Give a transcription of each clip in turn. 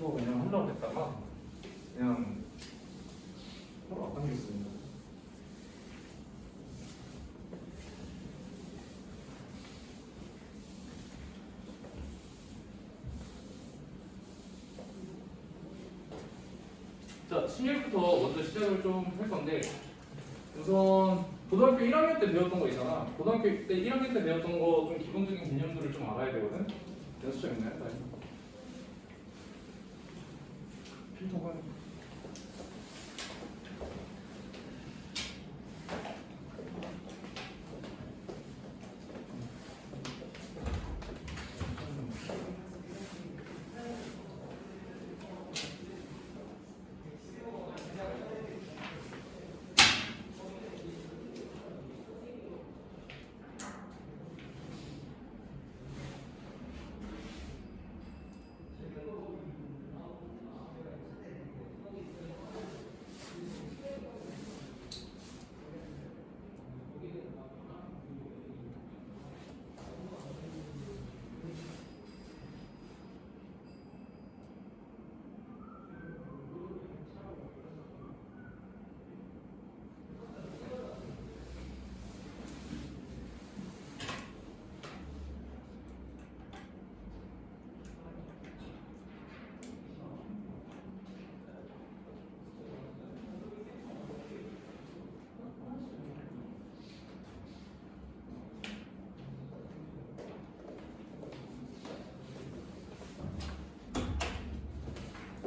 1부터 그냥 하려고 했다가 그냥 서로 앞당겼습니다. 자, 신일부터 먼저 시작을 좀 할 건데 우선 고등학교 1학년 때 배웠던 거 있잖아. 고등학교 때 1학년 때 배웠던 거 좀 기본적인 개념들을 좀 알아야 되거든. 연습장 있나요? 필터가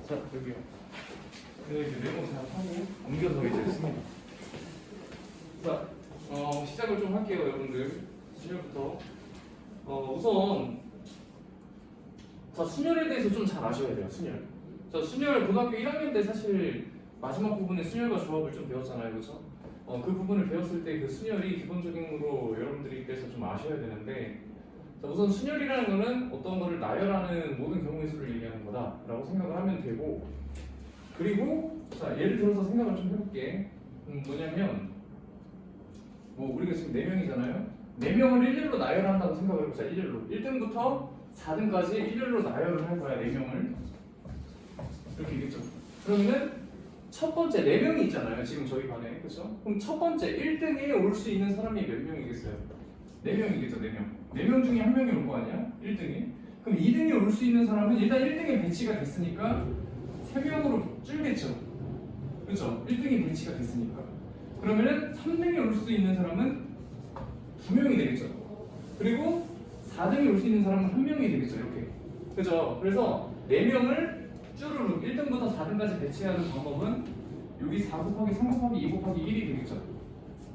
자, 여기요. 이제 메모 잘 하고 옮겨서 이제 씁니다. 자, 시작을 좀 할게요, 여러분들. 순열부터. 우선 자, 순열에 대해서 좀 잘 아셔야 돼요, 순열. 자, 순열 고등학교 1학년 때 사실 마지막 부분에 순열과 조합을 좀 배웠잖아요, 그렇죠? 그 부분을 배웠을 때 그 순열이 기본적으로 여러분들께서 좀 아셔야 되는데, 자, 우선 순열이라는 거는 어떤 거를 나열하는 모든 경우의 수를 얘기하는 거다라고 생각을 하면 되고, 그리고 자, 예를 들어서 생각을 좀 해볼게. 뭐냐면 우리가 지금 4명이잖아요. 4명을 일렬로 나열한다고 생각을 해보자. 일렬로 1등부터 4등까지 일렬로 나열을 할 거야. 4명을 이렇게 있겠죠. 그러면은 첫 번째 4명이 있잖아요. 지금 저희 반에, 그렇죠? 그럼 첫 번째 1등에 올 수 있는 사람이 몇 명이겠어요? 4명이겠죠. 4명. 4명 중에 한 명이 올 거 아니야? 1등에. 그럼 2등에 올 수 있는 사람은 일단 1등에 배치가 됐으니까 3명으로 줄겠죠. 그렇죠? 1등이 배치가 됐으니까. 그러면은 3등에 올 수 있는 사람은 2명이 되겠죠. 그리고 4등에 올 수 있는 사람은 1명이 되겠죠. 이렇게. 그렇죠? 그래서 4명을 쭈루룩 1등부터 4등까지 배치하는 방법은 여기 4 곱하기 3 곱하기 2 곱하기 1이 되겠죠.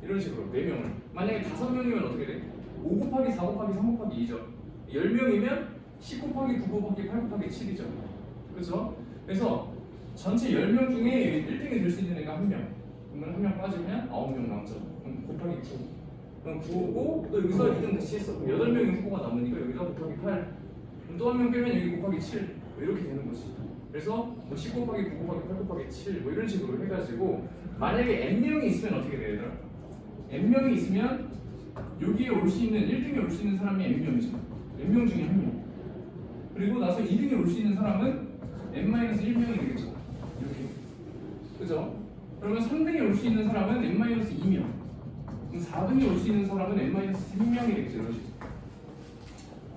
이런 식으로 4명을. 만약에 5명이면 어떻게 돼? 5 곱하기 4 곱하기 3 곱하기 2죠. 10명이면 10 곱하기 9 곱하기 8 곱하기 7이죠. 그렇죠? 그래서 전체 10명 중에 1등이 될 수 있는 애가 1명. 그러면 1명 빠지면 9명 남죠. 그럼 곱하기 9. 그럼 9고 또 여기서 2등 다시 했어. 그럼 8명의 후보가 남으니까 여기다 곱하기 8. 그럼 또 1명 빼면 여기 곱하기 7. 이렇게 되는 거지. 그래서 10 곱하기 9 곱하기 8 곱하기 7 이런 식으로 해가지고 만약에 n명이 있으면 어떻게 돼요, 얘들아? n명이 있으면 여기에 올 수 있는 1등에 올 수 있는 사람이 n명이죠. n명 중에 1명. 그리고 나서 2등에 올 수 있는 사람은 n-1명이 되겠죠. 이렇게. 그죠? 그러면 3등에 올 수 있는 사람은 n-2명. 그럼 4등에 올 수 있는 사람은 n-3명이 되겠죠. 이런 식으로.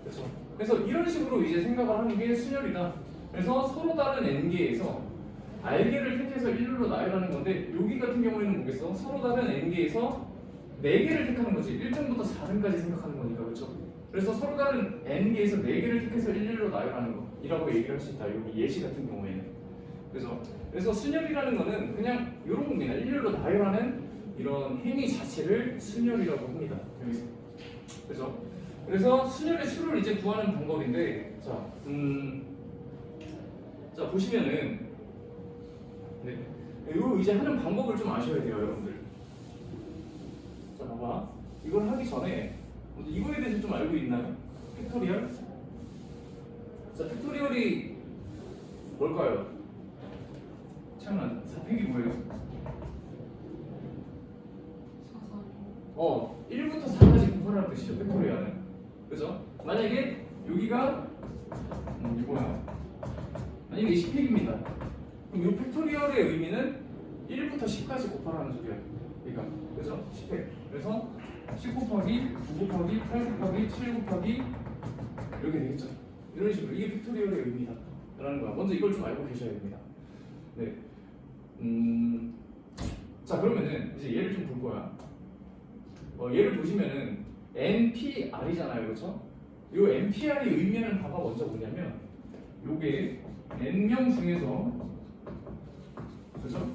그렇죠? 그래서 이런 식으로 이제 생각을 하는 게 순열이다. 그래서 서로 다른 n개에서 r개를 택해서 일렬로 나열하는 건데 여기 같은 경우에는 뭐겠어? 서로 다른 n개에서 4개를 택하는 거지. 1등부터 4등까지 생각하는 거니까. 그렇죠? 그래서 서로 다른 n개에서 4개를 택해서 일렬로 나열하는 거 이라고 얘기를 할 수 있다. 여기 예시 같은 경우에는. 그래서 순열이라는 거는 그냥 이런 겁니다. 일렬로 나열하는 이런 행위 자체를 순열이라고 합니다. 여기서. 그죠? 그래서 순열의 수를 이제 구하는 방법인데, 자 보시면은, 네, 이거 이제 하는 방법을 좀 아셔야 돼요, 여러분들. 자, 봐봐. 이걸 하기 전에 이거에 대해서 좀 알고 있나요? 팩토리얼? 자, 팩토리얼이 뭘까요? 채연아, 4팩이 뭐예요? 1부터 4까지 곱하라는 뜻이죠, 팩토리얼은. 그죠? 만약에 여기가 이거야. 만약에 10팩입니다. 그럼 이 팩토리얼의 의미는 1부터 10까지 곱하라는 소리야. 그러니까 그죠? 10팩. 그래서 10 곱하기 9 곱하기 8 곱하기 7 곱하기 이렇게 되겠죠. 이런 식으로 이게 팩토리얼의 의미다 라는 거야. 먼저 이걸 좀 알고 계셔야 됩니다. 네. 자 그러면은 이제 얘를 좀 볼 거야. 얘를 보시면은 NPR이잖아요, 그렇죠? 이 NPR의 의미하는 바가 먼저 뭐냐면 요게 N명 중에서 그죠?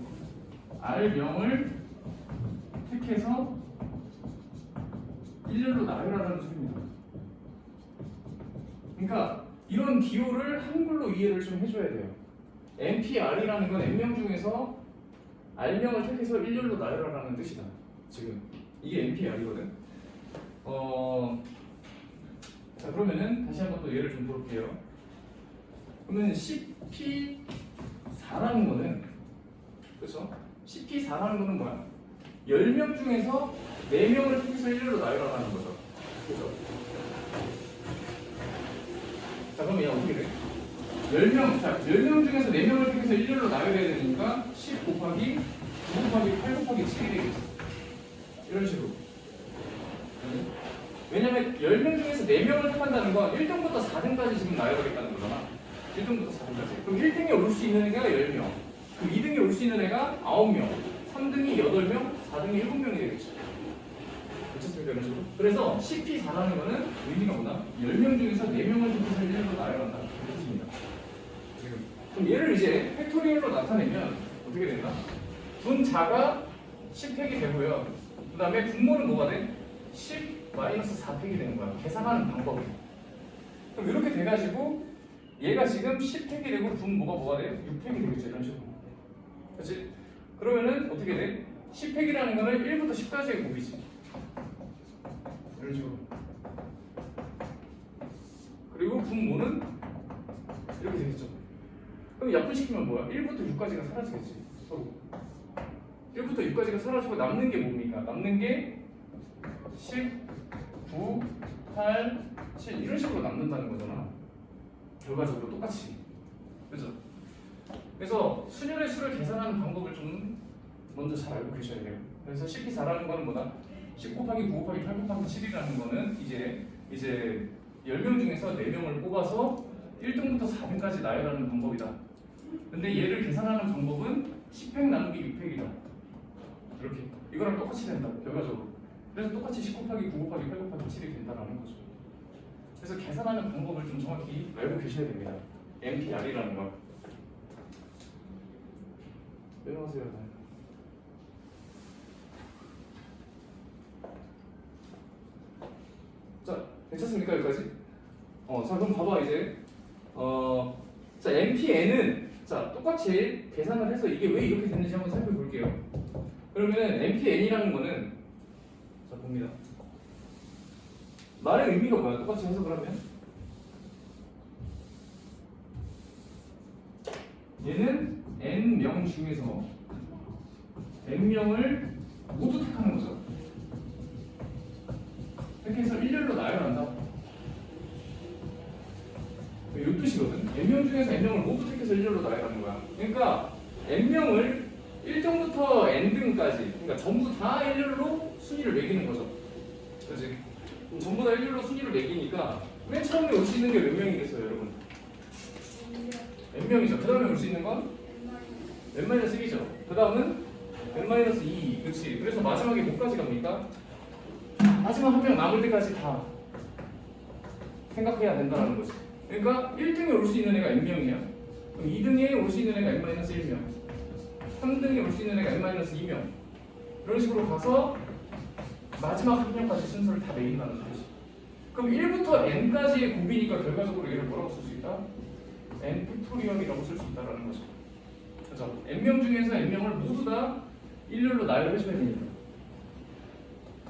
R명을 택해서 일렬로 나열하라는 소리입니다. 그러니까 이런 기호를 한글로 이해를 좀 해줘야 돼요. NPR이라는 건 N명 중에서 R명을 택해서 일렬로 나열하라는 뜻이다. 지금 이게 NPR이거든. 자 그러면은 다시 한번 또 예를 좀 볼게요. 그러면 CP4라는 거는 그렇죠? CP4라는 거는 뭐야? 10명 중에서 4명을 택해서 일렬로 나열하라는 거죠. 그렇죠? 자 그럼 얘 어떻게 돼? 10명 중에서 4명을 택해서 일렬로 나열해야 되니까 10 곱하기 9 곱하기 8 곱하기 7이 되겠어. 이런 식으로. 왜냐면 10명 중에서 4명을 택한다는 건 1등부터 4등까지 지금 나열하겠다는 거잖아. 1등부터 4등까지. 그럼 1등에 올 수 있는 애가 10명. 그럼 2등에 올 수 있는 애가 9명. 3등이 8명, 4등이 7명이 되겠죠. 그렇습니까? 이런 식으로. 그래서 CP4라는 거는 의미가 뭐다? 10명 중에서 4명을 택해서 일렬로 나열한다. 그 뜻입니다. 지금. 그럼 얘를 이제 팩토리얼로 나타내면 어떻게 된다? 분자가 10팩이 되고요. 그 다음에 분모는 뭐가 돼? 10-4팩이 되는 거야. 계산하는 방법이. 그럼 이렇게 돼가지고 얘가 지금 10팩이 되고 분모가 뭐가 돼? 6팩이 되겠죠. 이런 식으로. 그렇지? 그러면은 어떻게 돼? 10팩이라는 거는 1부터 10까지의 곱이지. 이런 식으로. 그리고 분모는 이렇게 되겠죠. 그럼 약분시키면 뭐야? 1부터 6까지가 사라지겠지. 서로. 1부터 6까지가 사라지고 남는 게 뭡니까? 남는 게 10, 9, 8, 7 이런 식으로 남는다는 거잖아. 결과적으로 똑같이. 그죠? 그래서 순열의 수를 계산하는 방법을 좀 먼저 잘 알고 계셔야 돼요. 그래서 CP4라는 거는 뭐다? 10 곱하기 9 곱하기 8 곱하기 7이라는 거는 이제 10명 중에서 4명을 뽑아서 1등부터 4등까지 나열하는 방법이다. 근데 얘를 계산하는 방법은 10팩 나누기 6팩이다. 이렇게. 이거랑 똑같이 된다. 결과적으로. 그래서 똑같이 10 곱하기 9 곱하기 8 곱하기 7이 된다는 거죠. 그래서 계산하는 방법을 좀 정확히 알고 계셔야 됩니다. NPR이라는 걸. 내려가세요. 자, 괜찮습니까? 여기까지? 자, 그럼 봐봐, 이제. 자, NPN은, 자, 똑같이 계산을 해서 이게 왜 이렇게 됐는지 한번 살펴볼게요. 그러면은, NPN이라는 거는, 자, 봅니다. 말의 의미가 뭐야? 똑같이 해석을 하면? 얘는 N명 중에서 N명을 모두 택하는 거죠. 택해서 일렬로 나열한다. 이 뜻이거든. N명 중에서 N명을 모두 택해서 일렬로 나열하는 거야. 그러니까 N명을 1등부터 N등까지, 그러니까 전부 다 일렬로 순위를 매기는 거죠. 그렇지? 전부 다 일렬로 순위를 매기니까 맨 처음에 올 수 있는 게 몇 명이겠어요, 여러분? N명이죠. 그 다음에 올 수 있는 건 N-1이죠. 그 다음은 N-2. 그렇지. 그래서 마지막에 뭐까지 갑니까? 마지막 한 명 남을 때까지 다 생각해야 된다는 거지. 그러니까 1등에 올 수 있는 애가 N명이야. 그럼 2등에 올 수 있는 애가 N-1명. 3등에 올 수 있는 애가 N-2명. 이런 식으로 가서 마지막 한 명까지 순서를 다 매긴다는 소리지. 그럼 1부터 N까지의 곱이니까 결과적으로 얘를 뭐라고 쓸 수 있다? N 팩토리얼이라고 쓸 수 있다는 거죠. 그렇죠? N명 중에서 N명을 모두 다 일렬로 나열해줘야 됩니다.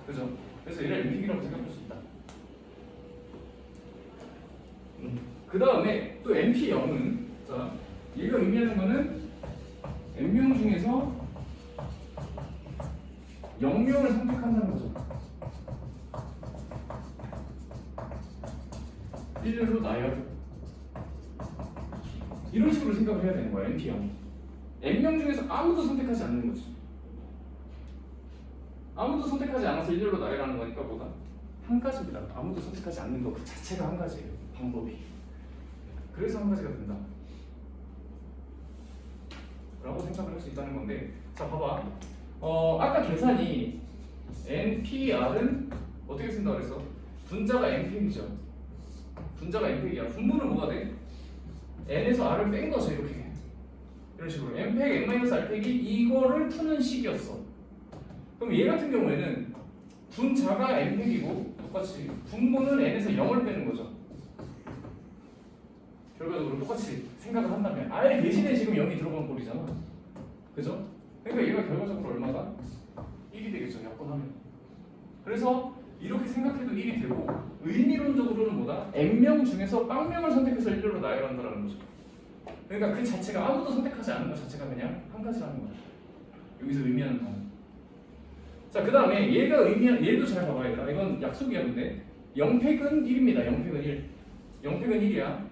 그죠? 그래서 얘를 N픽이라고 생각할 수 있다. 그 다음에 또 NP0은 자, 얘가 의미하는 거는 N명 중에서 0명을 선택한다는 거죠. 일렬로 나열. 이런 식으로 생각을 해야 되는 거야. NP형이. N명 중에서 아무도 선택하지 않는 거지. 아무도 선택하지 않아서 일렬로 나열하는 거니까 뭐다? 한 가지입니다. 아무도 선택하지 않는 거 그 자체가 한 가지예요. 방법이. 그래서 한 가지가 된다. 라고 생각을 할 수 있다는 건데, 자 봐봐. 아까 계산이 NPR은 어떻게 쓴다고 그랬어? 분자가 NP이죠. 분자가 NP이야. 분모는 뭐가 돼? N에서 R을 뺀 거죠. 이렇게. 이런 식으로 N팩, N-R팩이 이거를 푸는 식이었어. 그럼 얘 같은 경우에는 분자가 N팩이고 똑같이 분모는 N에서 0을 빼는 거죠. 결과적으로 똑같이 생각을 한다면 R 대신에 지금 0이 들어간 꼴이잖아. 그죠? 그러니까 얘가 결과적으로 얼마가? 1이 되겠죠. 약분하면. 그래서 이렇게 생각해도 1이 되고 의미론적으로는 뭐다? N명 중에서 빵명을 선택해서 일렬로 나열한다는 거죠. 그러니까 그 자체가 아무도 선택하지 않는 것 자체가 그냥 한 가지라는 거야. 여기서 의미하는 단어. 자, 그 다음에 얘가 의미한 얘도 잘 봐봐야 돼. 이건 약속이었는데 0팩은 1입니다. 0팩은 1. 0팩은 1이야.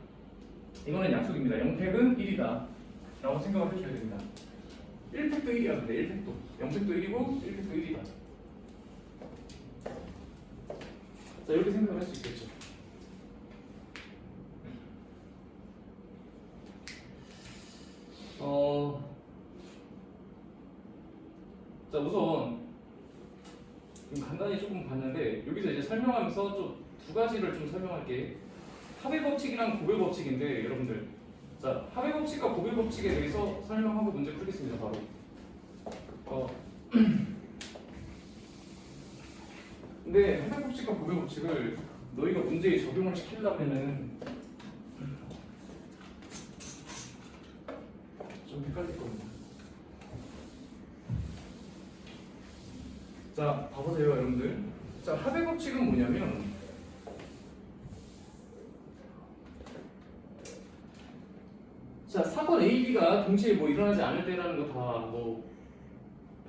이거는 약속입니다. 0팩은 1이다. 라고 생각을 해줘야 됩니다. 1팩도 1이야. 근데 1팩도. 0팩도 1이고 1팩도 1이다. 자, 이렇게 생각을 할 수 있겠죠. 자, 우선 간단히 조금 봤는데 여기서 이제 설명하면서 좀 두 가지를 좀 설명할게. 합의 법칙이랑 고배 법칙인데 여러분들, 자, 합의 법칙과 고배 법칙에 대해서 설명하고 문제 풀겠습니다. 바로. 근데 합의 법칙과 고배 법칙을 너희가 문제에 적용을 시키려면은 좀 헷갈릴 겁니다. 자, 봐보세요, 여러분들. 자, 합의 법칙은 뭐냐면 자, 사건 A, B가 동시에 뭐 일어나지 않을 때라는 거 다 뭐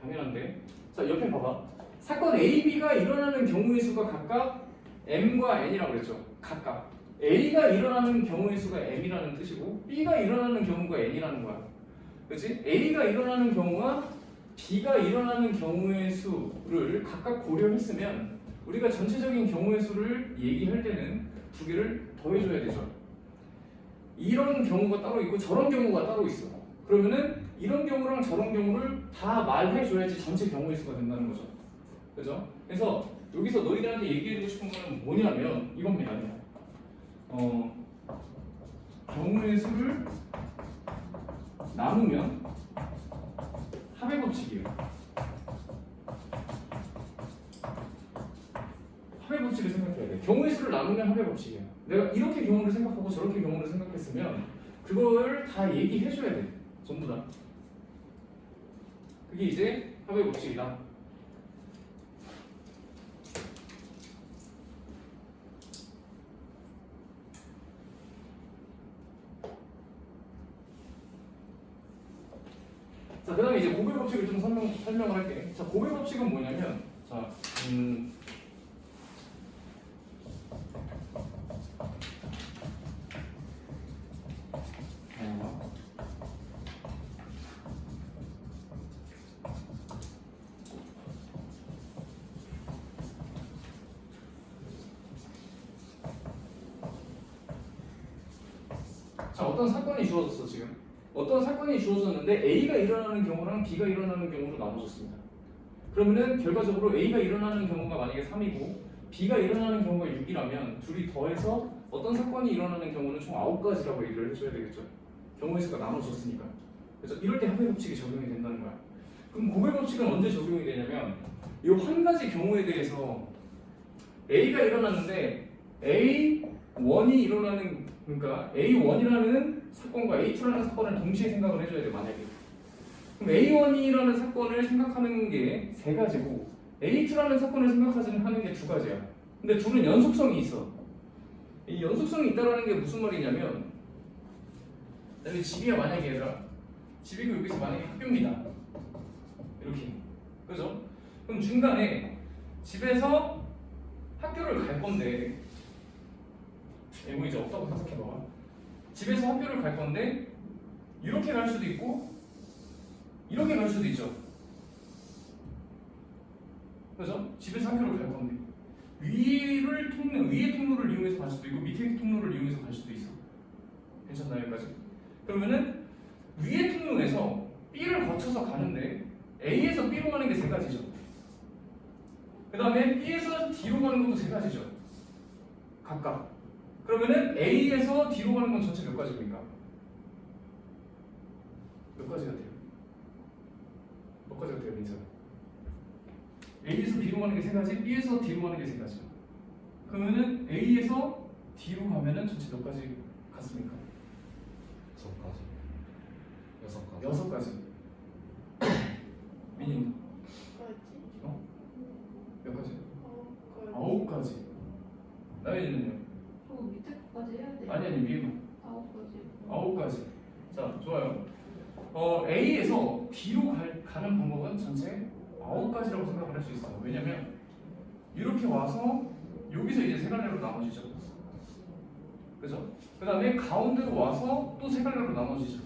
당연한데, 자, 옆에 봐봐. 사건 A, B가 일어나는 경우의 수가 각각 M과 N이라고 그랬죠. 각각. A가 일어나는 경우의 수가 M이라는 뜻이고 B가 일어나는 경우가 N이라는 거야. 그렇지? A가 일어나는 경우와 B가 일어나는 경우의 수를 각각 고려했으면 우리가 전체적인 경우의 수를 얘기할 때는 두 개를 더해줘야 되죠. 이런 경우가 따로 있고 저런 경우가 따로 있어. 그러면은 이런 경우랑 저런 경우를 다 말해줘야지 전체 경우의 수가 된다는 거죠. 그죠? 그래서 여기서 너희들한테 얘기해주고 싶은 거는 뭐냐면 이겁니다. 경우의 수를 나누면 합의 법칙이에요. 합의 법칙을 생각해야 돼. 경우의 수를 나누면 합의 법칙이에요. 내가 이렇게 경우를 생각하고 저렇게 경우를 생각했으면 그걸 다 얘기해줘야 돼. 전부 다. 그게 이제 합의 법칙이다. 자, 그 다음에 이제 고배 법칙을 좀 설명을 할게. 자, 고배 법칙은 뭐냐면, 자, 자, 어떤 사건이 주어졌어, 지금. 어떤 사건이 주어졌는데 A가 일어나는 경우랑 B가 일어나는 경우로 나눠졌습니다. 그러면은 결과적으로 A가 일어나는 경우가 만약에 3이고 B가 일어나는 경우가 6이라면 둘이 더해서 어떤 사건이 일어나는 경우는 총 9가지라고 얘기를 해줘야 되겠죠. 경우의 수가 나눠졌으니까. 그래서 이럴 때 합의 법칙이 적용이 된다는 거야. 그럼 고배 법칙은 언제 적용이 되냐면 이 한 가지 경우에 대해서 A가 일어났는데 A1이 일어나는, 그러니까 A1이라는 사건과 A2라는 사건을 동시에 생각을 해줘야 돼. 만약에 그럼 A1이라는 사건을 생각하는 게 세 가지고 A2라는 사건을 생각하는 게 두 가지야. 근데 둘은 연속성이 있어. 이 연속성이 있다라는 게 무슨 말이냐면, 여기 집이야 만약에 얘들아. 집이고 여기서 만약에 학교입니다. 이렇게. 그죠? 그럼 중간에 집에서 학교를 갈 건데, 이거 이제 없다고 생각해봐. 집에서 학교를 갈 건데 이렇게 갈 수도 있고 이렇게 갈 수도 있죠. 그죠? 집에서 학교를 갈 건데 위의 통로를 이용해서 갈 수도 있고 밑에 통로를 이용해서 갈 수도 있어. 괜찮나요? 여기까지? 그러면은 위의 통로에서 B를 거쳐서 가는데 A에서 B로 가는 게 세 가지죠. 그 다음에 B에서 D로 가는 것도 세 가지죠. 각각. 그러면은 A에서 D로 가는 건 전체 몇 가지입니까? 몇 가지가 돼요? 몇 가지가 돼요, 민서? A에서 B로 가는 게 세 가지, B에서 D로 가는 게 세 가지. 그러면은 A에서 D로 가면은 전체 몇 가지 같습니까? 6가지. 6가지. 여섯 가지. 미니 어? 몇 가지? 9가지. 나연이는요? 저 밑에 거까지 해야 돼요? 아니 위에만. 9가지. 9가지. 자, 좋아요. A에서 D로 가는 방법은 전체 9가지라고 생각을 할 수 있어요. 왜냐면 이렇게 와서 여기서 이제 세 갈래로 나눠지죠. 그죠? 그 다음에 가운데로 와서 또 세 갈래로 나눠지죠.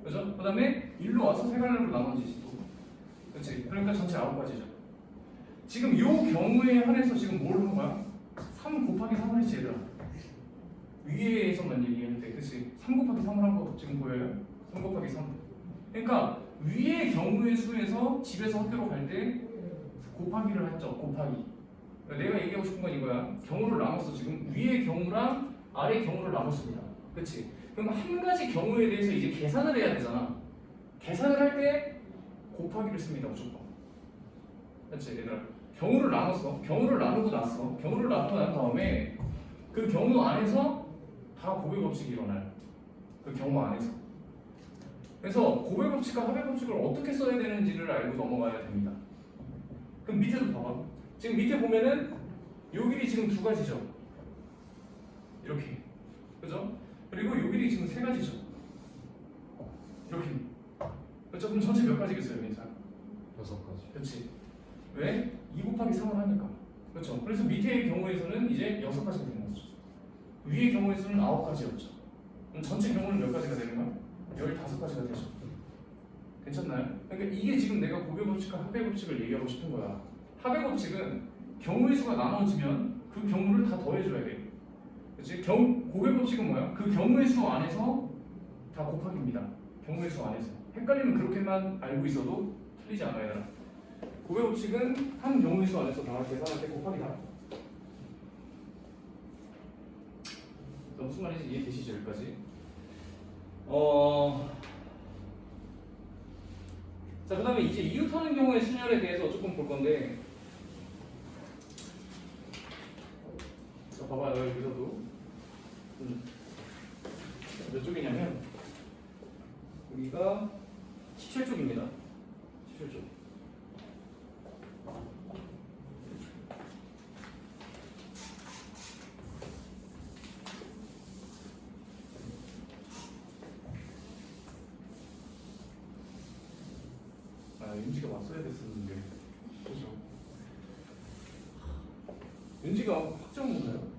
그죠? 그 다음에 일로 와서 세 갈래로 나눠지지 또. 그치? 그러니까 전체 9가지죠. 지금 이 경우에 한해서 지금 뭘 한 거야? 3 곱하기 3을 했지 얘들아. 위에서만 얘기했는데 그치? 3 곱하기 3을 한 거 지금 보여요? 3 곱하기 3. 그러니까 위의 경우의 수에서 집에서 학교로 갈 때 곱하기를 했죠. 곱하기. 내가 얘기하고 싶은 건 이거야. 경우를 나눴어. 지금 위의 경우랑 아래 경우를 나눴습니다. 그치? 그럼 한 가지 경우에 대해서 이제 계산을 해야 되잖아. 계산을 할 때 곱하기를 씁니다. 무조건. 그치? 얘들아. 경우를 나눴어. 경우를 나누고 났어. 경우를 나누고 난 다음에 그 경우 안에서 다 곱의 법칙이 일어나요. 그 경우 안에서. 그래서 곱의 법칙과 합의 법칙을 어떻게 써야 되는지를 알고 넘어가야 됩니다. 그럼 밑에도 봐봐. 지금 밑에 보면은 요 길이 지금 2가지죠. 이렇게. 그죠? 그리고 요 길이 지금 3가지죠. 이렇게. 그렇죠? 그럼 전체 몇 가지겠어요, 민사? 6가지. 그렇지. 왜? 2 곱하기 3을 하니까. 그렇죠. 그래서 밑에의 경우에서는 이제 6가지가 되는 거죠. 위의 경우에서는 9가지였죠. 그럼 전체 경우는 몇 가지가 되는 거야? 15가지가 되죠. 괜찮나요? 그러니까 이게 지금 내가 곱의 법칙과 합의 법칙을 얘기하고 싶은 거야. 합의 법칙은 경우의 수가 나눠지면 그 경우를 다 더해줘야 돼. 그렇지? 곱의 법칙은 뭐야? 그 경우의 수 안에서 다 곱하기입니다. 경우의 수 안에서. 헷갈리면 그렇게만 알고 있어도 틀리지 않아요. 곱의 법칙은 한 경우의 수 안에서 다 계산할 때 곱하기다. 무슨 말인지 이해되시죠? 여기까지. 자, 그 다음에 이제 이웃하는 경우의 순열에 대해서 조금 볼 건데, 자, 봐봐요. 여기서도 몇 쪽이냐면 여기가 17쪽입니다. 17쪽. 윤지가 왔어야 됐었는데, 그죠? 윤지가 확정인가요?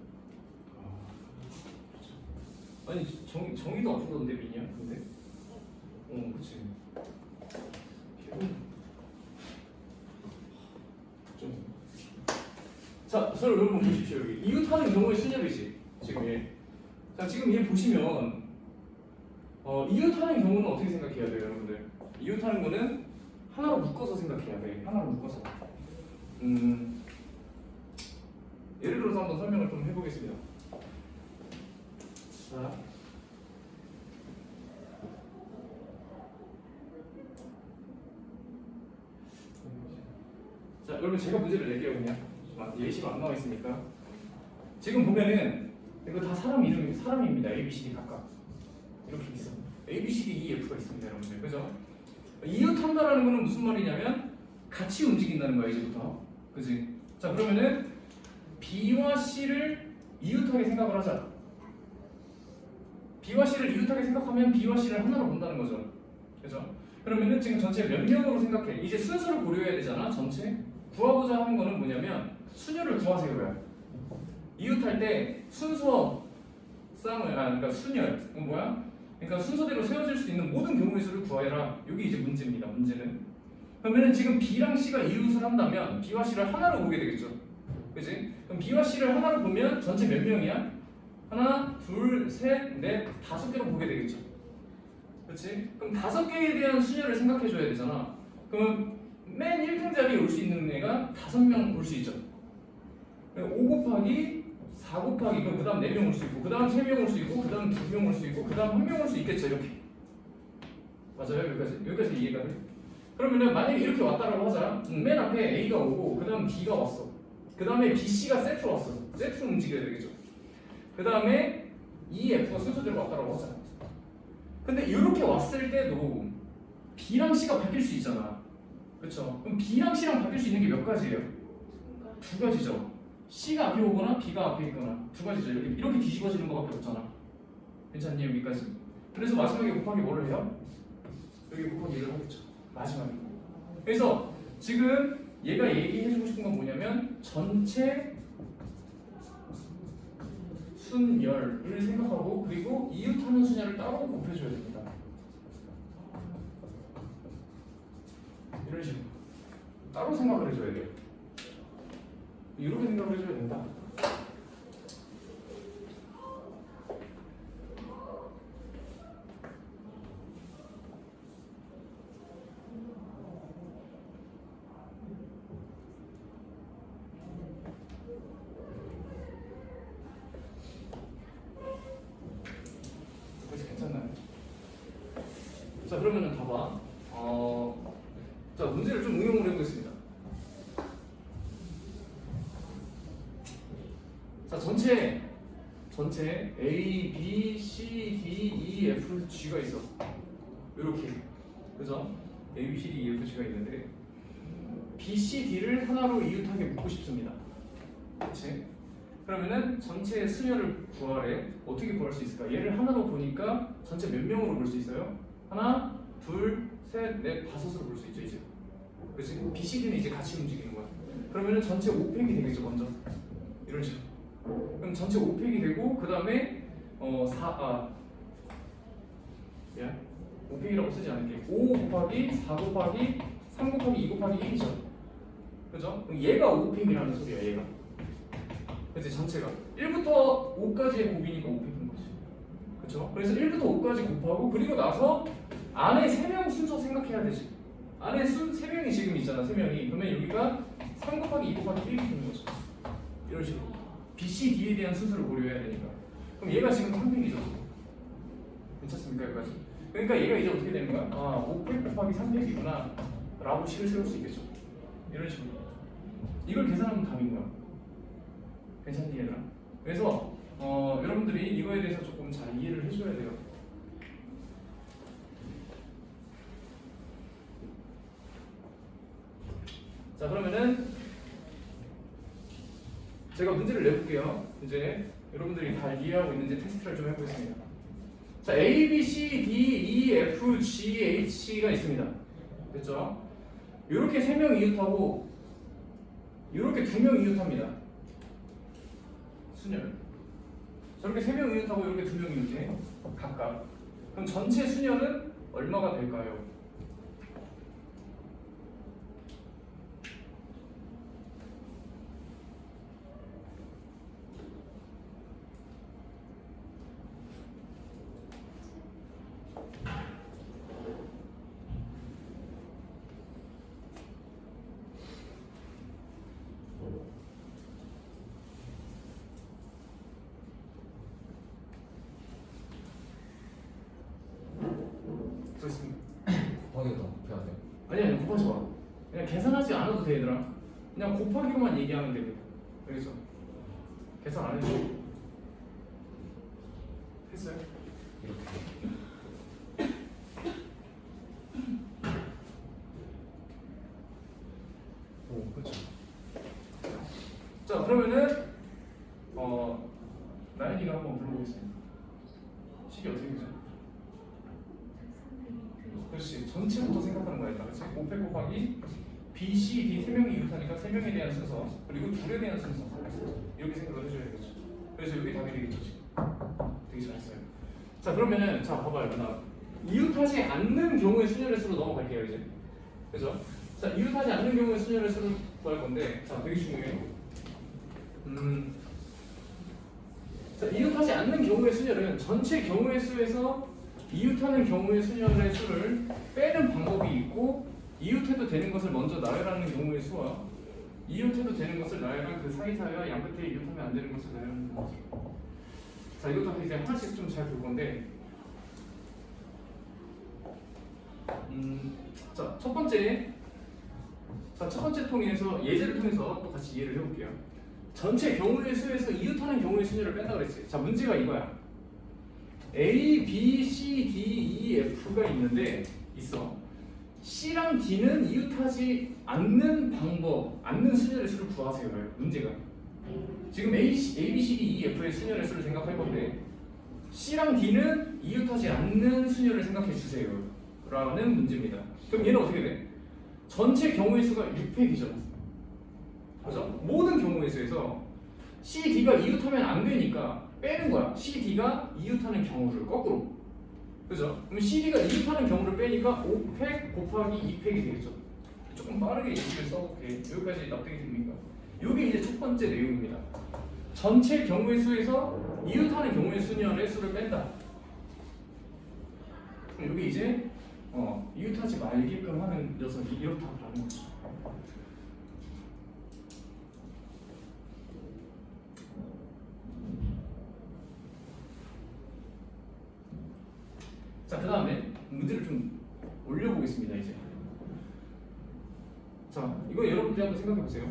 아니 정의도 아프던데 미니야, 근데? 그치. 좀. 자, 여러분 보십시오 여기 이웃하는 경우의 순열이지 지금 얘. 자, 지금 얘 보시면 이웃하는 경우는 어떻게 생각해야 돼요, 여러분들? 이웃하는 거는 하나로 묶어서 생각해야 돼. 하나로 묶어서. 예를 들어서 한번 설명을 좀 해보겠습니다. 자, 여러분 제가 문제를 낼게요 그냥. 예시가 안 나와 있으니까. 지금 보면은 이거 다 사람 이름이 사람입니다. A, B, C, D 각각 이렇게 있어. A, B, C, D, E, F가 있습니다, 여러분들. 그죠? 이웃한다라는 거는 무슨 말이냐면 같이 움직인다는 거야 이제부터. 그지? 자, 그러면은 B와 C를 이웃하게 생각을 하자. B와 C를 이웃하게 생각하면 B와 C를 하나로 본다는 거죠. 그죠? 그러면은 지금 전체 몇 명으로 생각해? 이제 순서를 고려해야 되잖아. 전체 구하고자 하는 거는 뭐냐면 순열을 구하세요야. 이웃할 때 순서 쌍을 그러니까 순열 뭐야? 그러니까 순서대로 세워질 수 있는 모든 구하라. 여기 이제 문제입니다. 문제는 그러면은 지금 B랑 C가 이웃을 한다면 B와 C를 하나로 보게 되겠죠. 그지? 그럼 B와 C를 하나로 보면 전체 몇 명이야? 하나, 둘, 셋, 넷, 5개로 보게 되겠죠. 그렇지? 그럼 5개에 대한 수녀를 생각해 줘야 되잖아. 그러면 맨 1등 자리에 올 수 있는 애가 5명 올 수 있죠. 5 곱하기 4 곱하기 그 다음 4명 올 수 있고 그 다음 3명 올 수 있고 그 다음 2명 올 수 있고 그 다음 1명 올 수 있겠죠. 이렇게 맞아요? 여기까지 이해가 돼? 그러면은 만약에 이렇게 왔다라고 하자. 맨 앞에 A가 오고 그 다음 B가 왔어. 그 다음에 B, C가 세트로 왔어. 세트로 움직여야 되겠죠. 그 다음에 E, F가 순서대로 왔다라고 하자. 근데 이렇게 왔을 때도 B랑 C가 바뀔 수 있잖아. 그렇죠? 그럼 B랑 C랑 바뀔 수 있는 게 몇 가지예요? 2가지죠. C가 앞에 오거나 B가 앞에 있거나 2가지죠. 이렇게 뒤집어지는 거밖에 없잖아. 괜찮니? 여기까지. 그래서 마지막에 곱하기 뭐를 해요? 여기 곱하기 1을 하겠죠. 마지막에. 그래서 지금 얘가 얘기해주고 싶은 건 뭐냐면 전체 순열을 생각하고 그리고 이웃하는 순열을 따로 곱해줘야 됩니다. 이런 식으로 따로 생각을 해줘야 돼요. 이렇게 생각을 해줘야 된다. 그래서 괜찮나요? 자 그러면은 봐봐. 자 문제를 좀 응용을 해보겠습니다. 자 전체 A, B, C, D, E, F, G가 있어. 이렇게 그죠? A, B, C, D, E, F, G가 있는데 B, C, D를 하나로 이웃하게 묶고 싶습니다. 그렇지? 그러면은 전체 수녀를 구하래. 어떻게 구할 수 있을까? 얘를 하나로 보니까 전체 몇 명으로 볼 수 있어요? 하나, 둘, 셋, 넷, 5으로 볼 수 있죠 이제. 그렇지? B, C, D는 이제 같이 움직이는 거야. 그러면은 전체 5팩이 되겠죠 먼저. 이런 식으로. 그럼 전체 5팩이 되고 그 다음에 5팩이라고 쓰지 않을게. 5 곱하기 4 곱하기 3 곱하기 2 곱하기 1이죠. 그죠? 그럼 얘가 5팩이라는 소리야 얘가. 그치 전체가 1부터 5까지의 곱이니까 5팩인 거지. 그쵸? 그래서 1부터 5까지 곱하고 그리고 나서 안에 3명 순서 생각해야 되지. 안에 3명이 지금 있잖아 3명이. 그러면 여기가 3 곱하기 2 곱하기 1이 되는 거죠. 이런 식으로 B, C, D에 대한 순서를 고려해야 되니까. 그럼 얘가 지금 3팩이죠. 괜찮습니까 여기까지? 그러니까 얘가 이제 어떻게 되는 거야? 5팩 곱하기 3팩이구나 라고 식을 세울 수 있겠죠. 이런 식으로 이걸 계산하면 답인 거야. 괜찮니 얘들아? 그래서 여러분들이 이거에 대해서 조금 잘 이해를 해줘야 돼요. 자 그러면은 제가 문제를 내볼게요. 이제 여러분들이 다 이해하고 있는지 테스트를 좀 해보겠습니다. 자 A, B, C, D, E, F, G, H가 있습니다. 됐죠? 이렇게 3명 이웃하고 이렇게 2명 이웃합니다. 순열. 저렇게 3명 이웃하고 이렇게 2명 이웃해 각각. 그럼 전체 순열은 얼마가 될까요? 좋습니다. 곱하기가 더 곱해야 돼. 아니 곱하지 마. 그냥 계산하지 않아도 돼 얘들아. 그냥 곱하기로만 얘기하면 돼. 알겠죠? 계산 안 해도 했어요? 이렇게. 오 그렇죠. 자 그러면은 나연이가 한번 불러보겠습니다. 식이 어떻게 되죠? 그렇지. 전체부터 생각하는 거야 일단. 그렇지? 5팩 곱하기 B, C, D 3명이 이웃하니까 3명에 대한 순서 그리고 둘에 대한 순서 이렇게 생각을 해줘야 되겠죠. 그래서 여기 답이 되겠죠 지금. 되게 잘했어요. 자 그러면은 자 봐봐요. 나 이웃하지 않는 경우의 순열의 수로 넘어갈게요 이제. 그죠? 자, 이웃하지 않는 경우의 순열의 수를 구할 건데, 자, 되게 중요해요. 자, 이웃하지 않는 경우의 순열은 전체 경우의 수에서 이웃하는 경우의 순열의 수를 빼는 방법이 있고, 이웃해도 되는 것을 먼저 나열하는 경우의 수와 이웃해도 되는 것을 나열한 그 사이사이와 양끝에 이웃하면 안 되는 것을 나열하는 경우의 수. 자, 이것도 이제 하나씩 좀 잘 볼 건데, 자, 첫 번째 통에서 예제를 통해서 또 같이 이해를 해볼게요. 전체 경우의 수에서 이웃하는 경우의 순위를 뺀다 그랬지. 자, 문제가 이거야. A, B, C, D, E, F가 있는데 있어. C랑 D는 이웃하지 않는 방법, 않는 순열의 수를 구하세요. 문제가. 지금 A, B, C, D, E, F의 순열의 수를 생각할 건데 C랑 D는 이웃하지 않는 순열을 생각해 주세요. 라는 문제입니다. 그럼 얘는 어떻게 돼? 전체 경우의 수가 6팩이죠. 그죠? 모든 경우의 수에서 C, D가 이웃하면 안 되니까 빼는 거야. C, D가 이웃하는 경우를 거꾸로. 그죠? 그럼 C, D가 이웃하는 경우를 빼니까 5팩 곱하기 2팩이 되겠죠. 조금 빠르게 얘기를 써볼게. 여기까지 납득이 됩니까? 이게 이제 첫 번째 내용입니다. 전체 경우의 수에서 이웃하는 경우의 순열의 수를 뺀다. 그럼 여기 이제 이웃하지 말게끔 하는 녀석이 이렇다라는 거죠. 자, 그 다음에 문제를 좀 올려보겠습니다. 이제. 자, 이거 여러분들 한번 생각해 보세요.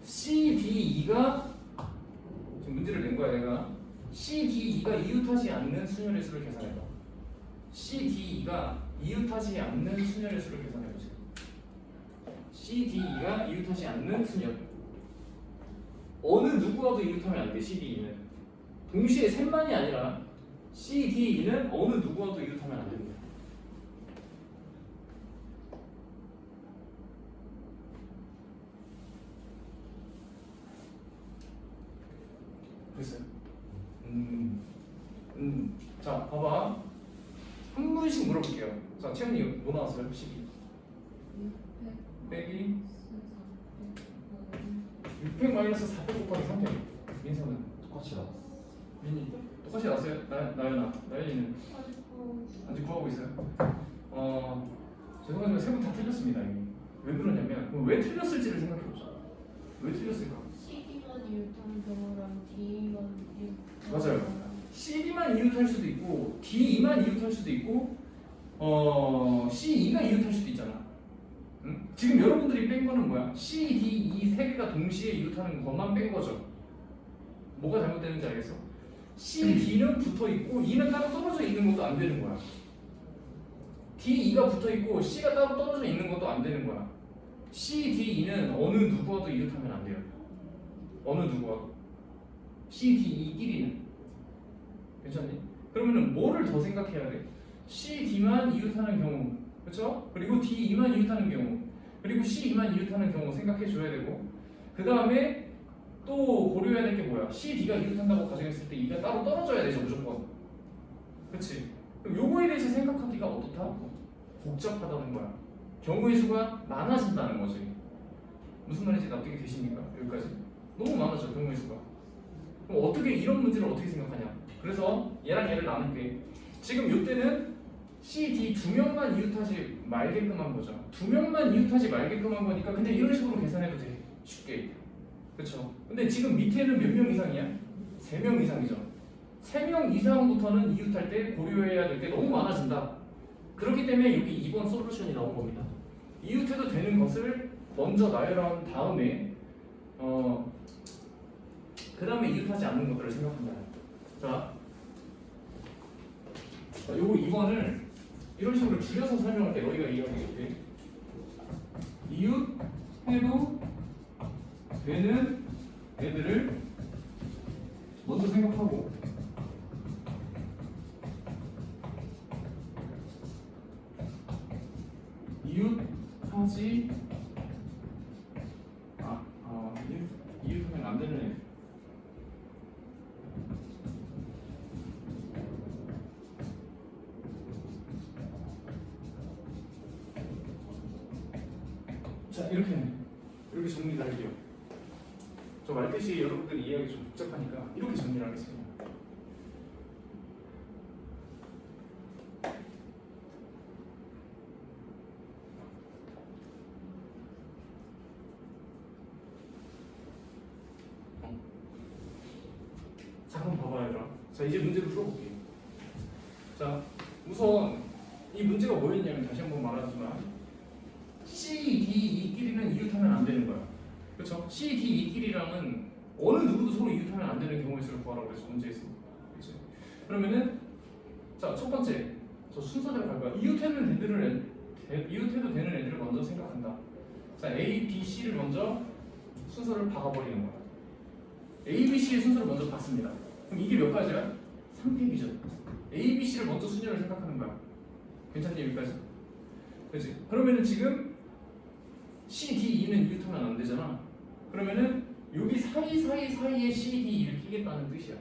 CDE가 지금 문제를 낸 거야, 내가. CDE가 이웃하지 않는 순열의 수를 계산해봐. CDE가 이웃하지 않는 순열의 수를 계산해보세요. CDE가 이웃하지 않는 순열. 어느 누구와도 이웃하면 안 돼, CDE는. 동시에 셋만이 아니라 CDE는 어느 누구와도 이웃하면 안 됩니다. 됐어요? 자, 봐봐. 한 분씩 물어볼게요. 자, 채연이 뭐 나왔어요? 12 빼기 600 마이너스 400 곱하기 300. 민서는? 똑같이 나왔어. 민이 똑같이 나왔어요? 나연아. 나연이는? 아직 구하고 있어요? 죄송하지만 세 분 다 틀렸습니다. 이미. 왜 그러냐면 그럼 왜 틀렸을지를 생각해보자. 왜 틀렸을까? CD만 이웃하는 경우랑 D만 맞아요. CD만 이웃할 수도 있고 DE만 이웃할 수도 있고 CE가 이웃할 수도 있잖아. 응? 지금 여러분들이 뺀 거는 뭐야? C, D, E 세 개가 동시에 이웃하는 것만 뺀 거죠. 뭐가 잘못되는지 알겠어? C, D는 붙어 있고 E는 따로 떨어져 있는 것도 안 되는 거야. D, E가 붙어 있고 C가 따로 떨어져 있는 것도 안 되는 거야. C, D, E는 어느 누구와도 이웃하면 안 돼요. 어느 누구와도. C, D, E끼리는. 괜찮니? 그러면은 뭐를 더 생각해야 돼? C, D만 이웃하는 경우, 그렇죠? 그리고 D, E만 이웃하는 경우, 그리고 C, E만 이웃하는 경우 생각해 줘야 되고, 그 다음에 또 고려해야 될 게 뭐야? C, D가 이웃한다고 가정했을 때 E가 따로 떨어져야 되죠, 무조건. 그렇지? 그럼 요거에 대해서 생각하기가 어떻다? 복잡하다는 거야. 경우의 수가 많아진다는 거지. 무슨 말인지 납득이 되십니까? 여기까지? 너무 많아져, 경우의 수가. 그럼 어떻게 이런 문제를 어떻게 생각하냐? 그래서 얘랑 얘를 나눌게. 지금 이때는 C, D 두 명만 이웃하지 말게끔 한 거죠. 두 명만 이웃하지 말게끔 한 거니까 그냥 이런 식으로 계산해도 돼. 쉽게. 그렇죠? 근데 지금 밑에는 몇 명 이상이야? 3명 이상이죠. 3명 이상부터는 이웃할 때 고려해야 될 게 너무 많아진다. 그렇기 때문에 여기 2번 솔루션이 나온 겁니다. 이웃해도 되는 것을 먼저 나열한 다음에 그 다음에 이웃하지 않는 것들을 생각한다. 자, 요거 2번을 이런 식으로 줄여서 설명할 때 너희가 이해하겠지? 이웃해도 되는 애들을 먼저 생각하고 이웃하지 이웃하면 안 되는 애 자 이렇게 정리를 할게요. 저 말뜻이 여러분들이 이해하기 좀 복잡하니까 이렇게 정리를 하겠습니다. 자 그럼 봐봐요 얘들아. 자 이제 문제를 풀어볼게요. 자 우선 이 문제가 뭐였냐면 다시 한번 말하지만 C, D, E끼리는 이웃하면 안 되는 거야. 그렇죠? C, D, E끼리랑은 어느 누구도 서로 이웃하면 안 되는 경우일수록 구하라고 그래서 문제에서. 그렇지? 그러면은 자 첫 번째 저 순서대로 갈 거야. 이웃해도 되는 애들을 먼저 생각한다. 자 A, B, C를 먼저 순서를 박아버리는 거야. A, B, C의 순서를 먼저 봤습니다. 그럼 이게 몇 가지야? 3팩이죠. A, B, C를 먼저 순위를 생각하는 거야. 괜찮니 여기까지? 그렇지? 그러면은 지금 C, D, E는 이웃하면 안 되잖아. 그러면은 여기 사이에 C, D, E를 끼겠다는 뜻이야.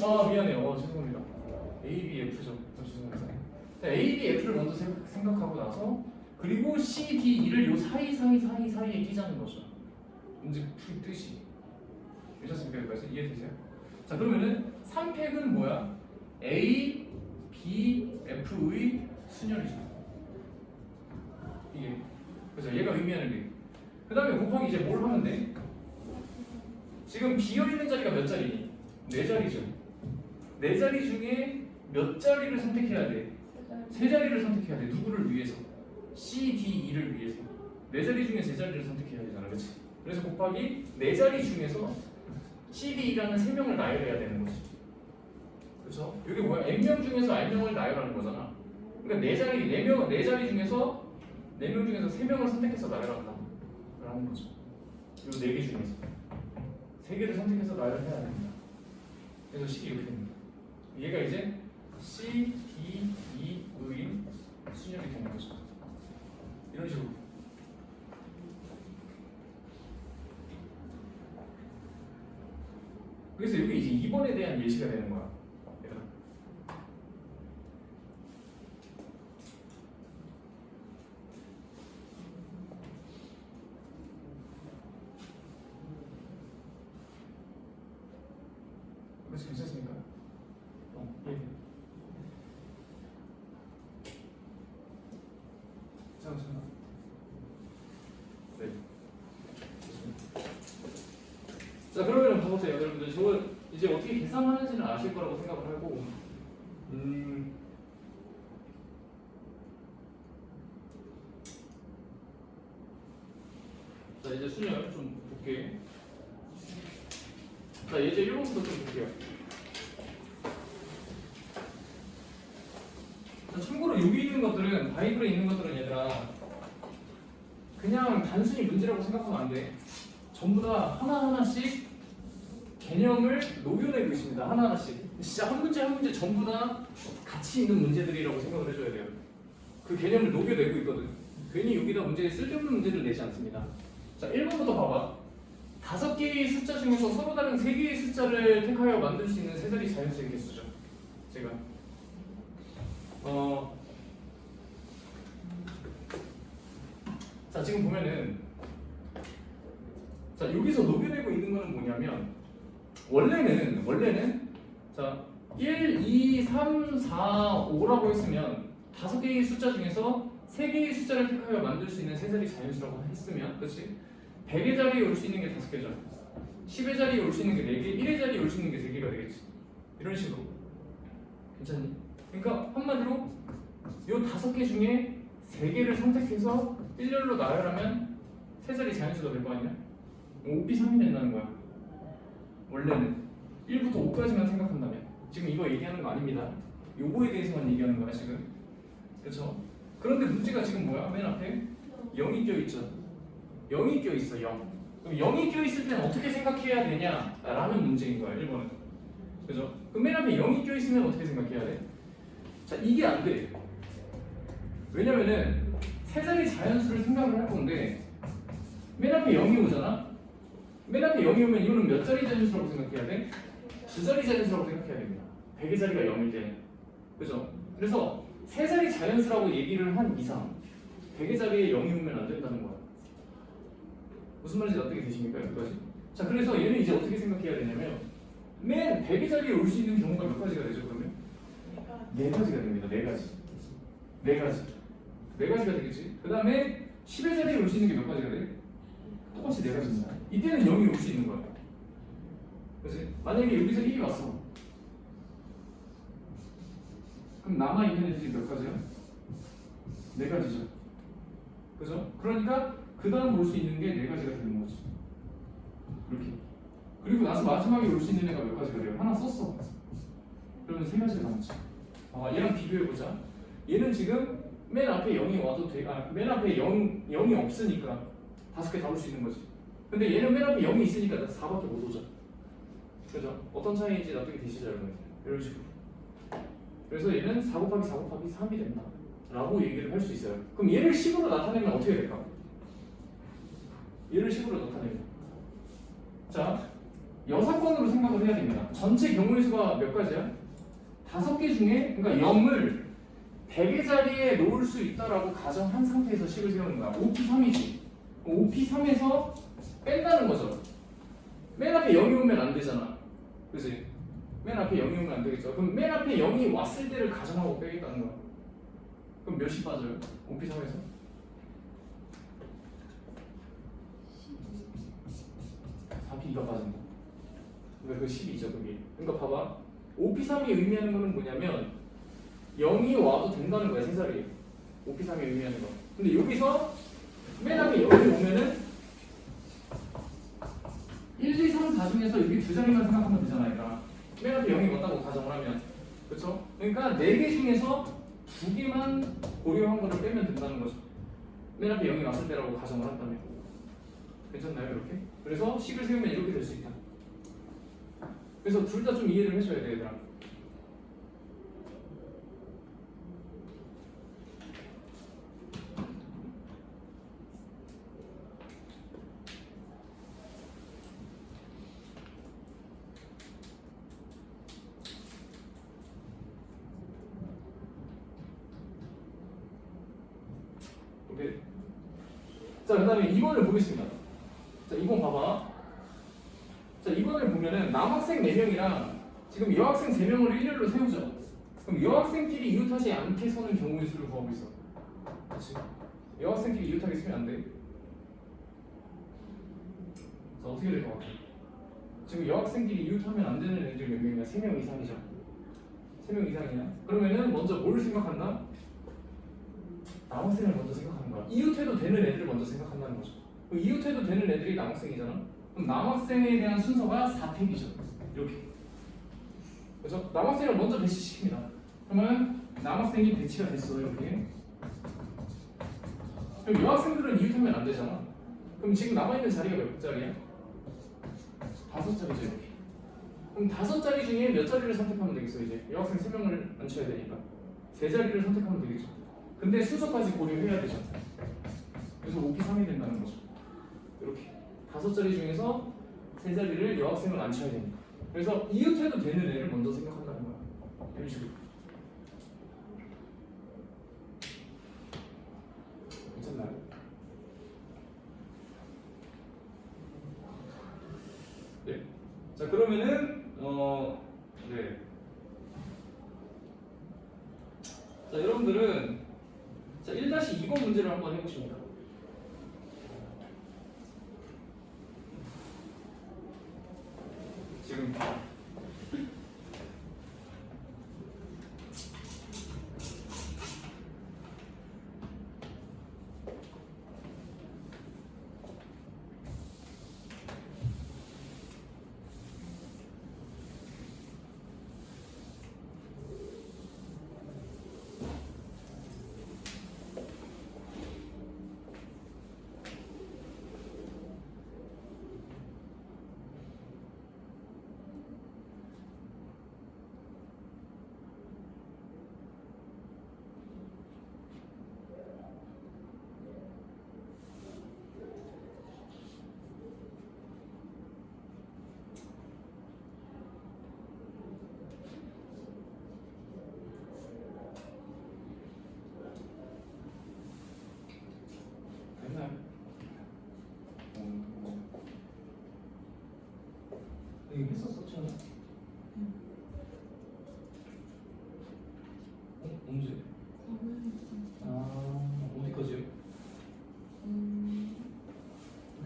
아 미안해요. 죄송합니다. A, B, F죠. 죄송합니다. A, B, F를 먼저 생각하고 나서 그리고 C, D, E를 요 사이에 끼자는 거죠. 문제 풀 뜻이. 괜찮습니까 여기까지? 이해되세요? 자 그러면은 3팩은 뭐야? A, B, F의 순열이죠. 이게 그래서 얘가 의미하는 게. 그 다음에 곱하기 이제 뭘 하면 돼? 지금 비어있는 자리가 몇 자리니? 4자리죠. 4자리 중에 몇 자리를 선택해야 돼? 3자리를 선택해야 돼. 누구를 위해서? C, D, E를 위해서. 4자리 중에 3자리를 선택해야 되잖아. 그렇지? 그래서 곱하기 4자리 중에서 C, D, E라는 3명을 나열해야 되는 거지. 그렇죠? 이게 뭐야? N명 중에서 R명을 나열하는 거잖아. 그러니까 4자리 중에서 4명 중에서 3명을 선택해서 나열한다. 라는 거죠. 이 4개 중에서 3개를 선택해서 나열해야 됩니다. 그래서 식이 이렇게 됩니다. 얘가 이제 C, D, E의 순열이 되는 거죠. 이런 식으로. 그래서 여기 이제 2번에 대한 예시가 되는 거야. 얘들아. 그래서 괜찮습니까? 예. 잠깐만. 네. 자 그러면 봐보세요 여러분들. 저거 이제 어떻게 계산하는지는 아실 거라고 생각을 하고 자 이제 순열 좀 볼게. 자 이제 1번부터 좀 볼게요. 자, 참고로 여기 있는 것들은 바이블에 있는 것들은 얘들아 그냥 단순히 문제라고 생각하면 안 돼. 전부 다 하나하나씩 개념을 녹여내고 있습니다. 하나하나씩. 진짜 한 문제 전부 다 가치 있는 문제들이라고 생각을 해줘야 돼요. 그 개념을 녹여내고 있거든. 괜히 여기다 쓸데없는 문제를 내지 않습니다. 자 1번부터 봐봐. 5개의 숫자 중에서 서로 다른 3개의 숫자를 택하여 만들 수 있는 세자리 자연수의 개수죠. 제가 자 지금 보면은 자 여기서 녹여내고 있는 거는 뭐냐면 원래는 자 1, 2, 3, 4, 5라고 했으면 5개의 숫자 중에서 3개의 숫자를 택하여 만들 수 있는 세자리 자연수라고 했으면 그렇지? 100의 자리에 올 수 있는 게 5개죠. 10의 자리에 올 수 있는 게 4개, 1의 자리에 올 수 있는 게 3개가 되겠지. 이런 식으로. 괜찮니? 그러니까 한마디로 요 5개 중에 3개를 선택해서 일렬로 나열하면 세자리 자연수가 될 거 아니야? 5B3이 된다는 거야. 원래는 1부터 5까지만 생각한다면 지금 이거 얘기하는 거 아닙니다. 요거에 대해서만 얘기하는 거야 지금. 그렇죠? 그런데 문제가 지금 뭐야? 맨 앞에 0이 껴있죠. 0이 껴있어. 0. 그럼 0이 껴있을 때는 어떻게 생각해야 되냐? 라는 문제인 거야 1번은. 그죠? 그럼 맨 앞에 0이 껴있으면 어떻게 생각해야 돼? 자 이게 안 돼. 왜냐면은 세자리 자연수를 생각을 할 건데 맨 앞에 0이 오잖아? 맨 앞에 0이 오면 이거는 몇 자리 자연수라고 생각해야 돼? 2자리 자연수라고 생각해야 됩니다. 100의 자리가 0일 때. 그죠? 그래서 세 자리 자연수라고 얘기를 한 이상 100의 자리에 0이 오면 안 된다는 거야. 무슨 말인지 납득이 되십니까? 여기까지? 자, 그래서 얘는 이제 어떻게 생각해야 되냐면 맨 100의 자리에 올 수 있는 경우가 몇 가지가 되죠, 그러면? 네 가지가 됩니다. 네 가지. 네 가지. 네 가지가 되겠지. 그 다음에 10의 자리에 올 수 있는 게 몇 가지가 돼? 똑같이 네 가지입니다. 이때는 0이 올 수 있는 거야. 그치? 만약에 여기서 1이 왔어. 그럼 남아있는 애들이 몇 가지야? 네 가지죠. 그죠? 그러니까 그 다음 올 수 있는 게 네 가지가 되는 거지. 이렇게. 그리고 나서 마지막에 올 수 있는 애가 몇 가지가 돼요? 하나 썼어. 그러면 세 가지가 남지. 얘랑 비교해보자. 얘는 지금 맨 앞에 0이 와도 돼. 맨 앞에 0이 없으니까 5개 다 올 수 있는 거지. 근데 얘는 맨 앞에 0이 있으니까 4밖에 못 오죠. 그죠? 어떤 차이인지 납득이 되시죠, 여러분? 이런 식으로. 그래서 얘는 4 곱하기 4 곱하기 3이 된다 라고 얘기를 할 수 있어요. 그럼 얘를 10으로 나타내면 어떻게 될까? 얘를 10으로 나타내면 자, 여사건으로 생각을 해야 됩니다. 전체 경우의 수가 몇 가지야? 5개 중에 그러니까 0을 100의 자리에 놓을 수 있다라고 가정한 상태에서 식을 세우는 거야. 5P3이지. 5P3에서 뺀다는 거죠. 맨 앞에 0이 오면 안 되잖아. 그지? 맨 앞에 0이 오면 안 되겠죠. 그럼 맨 앞에 0이 왔을 때를 가정하고 빼겠다는 거야. 그럼 몇이 빠져요? 5P3에서? 4P가 빠진다. 그러니까 그 10이죠, 그게. 그러니까 봐봐. 5P3이 의미하는 거는 뭐냐면 0이 와도 된다는 거야, 세 자리에. 5P3이 의미하는 거. 근데 여기서 맨 앞에 0이 오면은 1, 2, 3, 4 중에서 여기 두 자리만 생각하면 되잖아, 얘가. 맨 앞에 0이 왔다고 가정을 하면. 그쵸? 그러니까 4개 중에서 2개만 고려한 거를 빼면 된다는 거죠. 맨 앞에 0이 왔을 때라고 가정을 한다면. 괜찮나요, 이렇게? 그래서 식을 세우면 이렇게 될 수 있다. 그래서 둘 다 좀 이해를 해줘야 돼, 얘들아. 오케이. 자, 그 다음에 2번을 보겠습니다. 자, 2번 봐봐. 자, 2번을 보면은 남학생 4명이랑 지금 여학생 3명을 일렬로 세우죠. 그럼 여학생끼리 이웃하지 않게 서는 경우의 수를 구하고 있어. 그렇지? 여학생끼리 이웃하게 쓰면 안 돼. 자, 어떻게 될 것 같아? 지금 여학생끼리 이웃하면 안 되는 애들 몇 명이야? 3명 이상이죠. 3명 이상이냐? 그러면은 먼저 뭘 생각한다? 남학생을 먼저 생각하는 거야. 이웃해도 되는 애들을 먼저 생각한다는 거죠. 그럼 이웃해도 되는 애들이 남학생이잖아. 그럼 남학생에 대한 순서가 4팩이죠. 이렇게. 그래서 남학생을 먼저 배치시킵니다. 그러면 남학생이 배치가 됐어, 이렇게. 그럼 여학생들은 이웃하면 안 되잖아. 그럼 지금 남아있는 자리가 몇 자리야? 5자리죠, 이렇게. 그럼 5자리 중에 몇 자리를 선택하면 되겠어, 이제? 여학생 3명을 앉혀야 되니까 3자리를 선택하면 되겠죠. 근데 순서까지 고려해야 되죠. 그래서 5P3이 된다는 거죠. 이렇게 5자리 중에서 3자리를 여학생을 앉혀야 되니까. 그래서 이웃해도 되는 애를 먼저 생각한다는 거야. 이런 식으로. 괜찮나요? 네. 자, 그러면은 네. 자, 여러분들은 자, 1-2번 문제를 한번 해보십니다. 지금 이거 했었어, 처음에? 언제? 아, 어디까지요?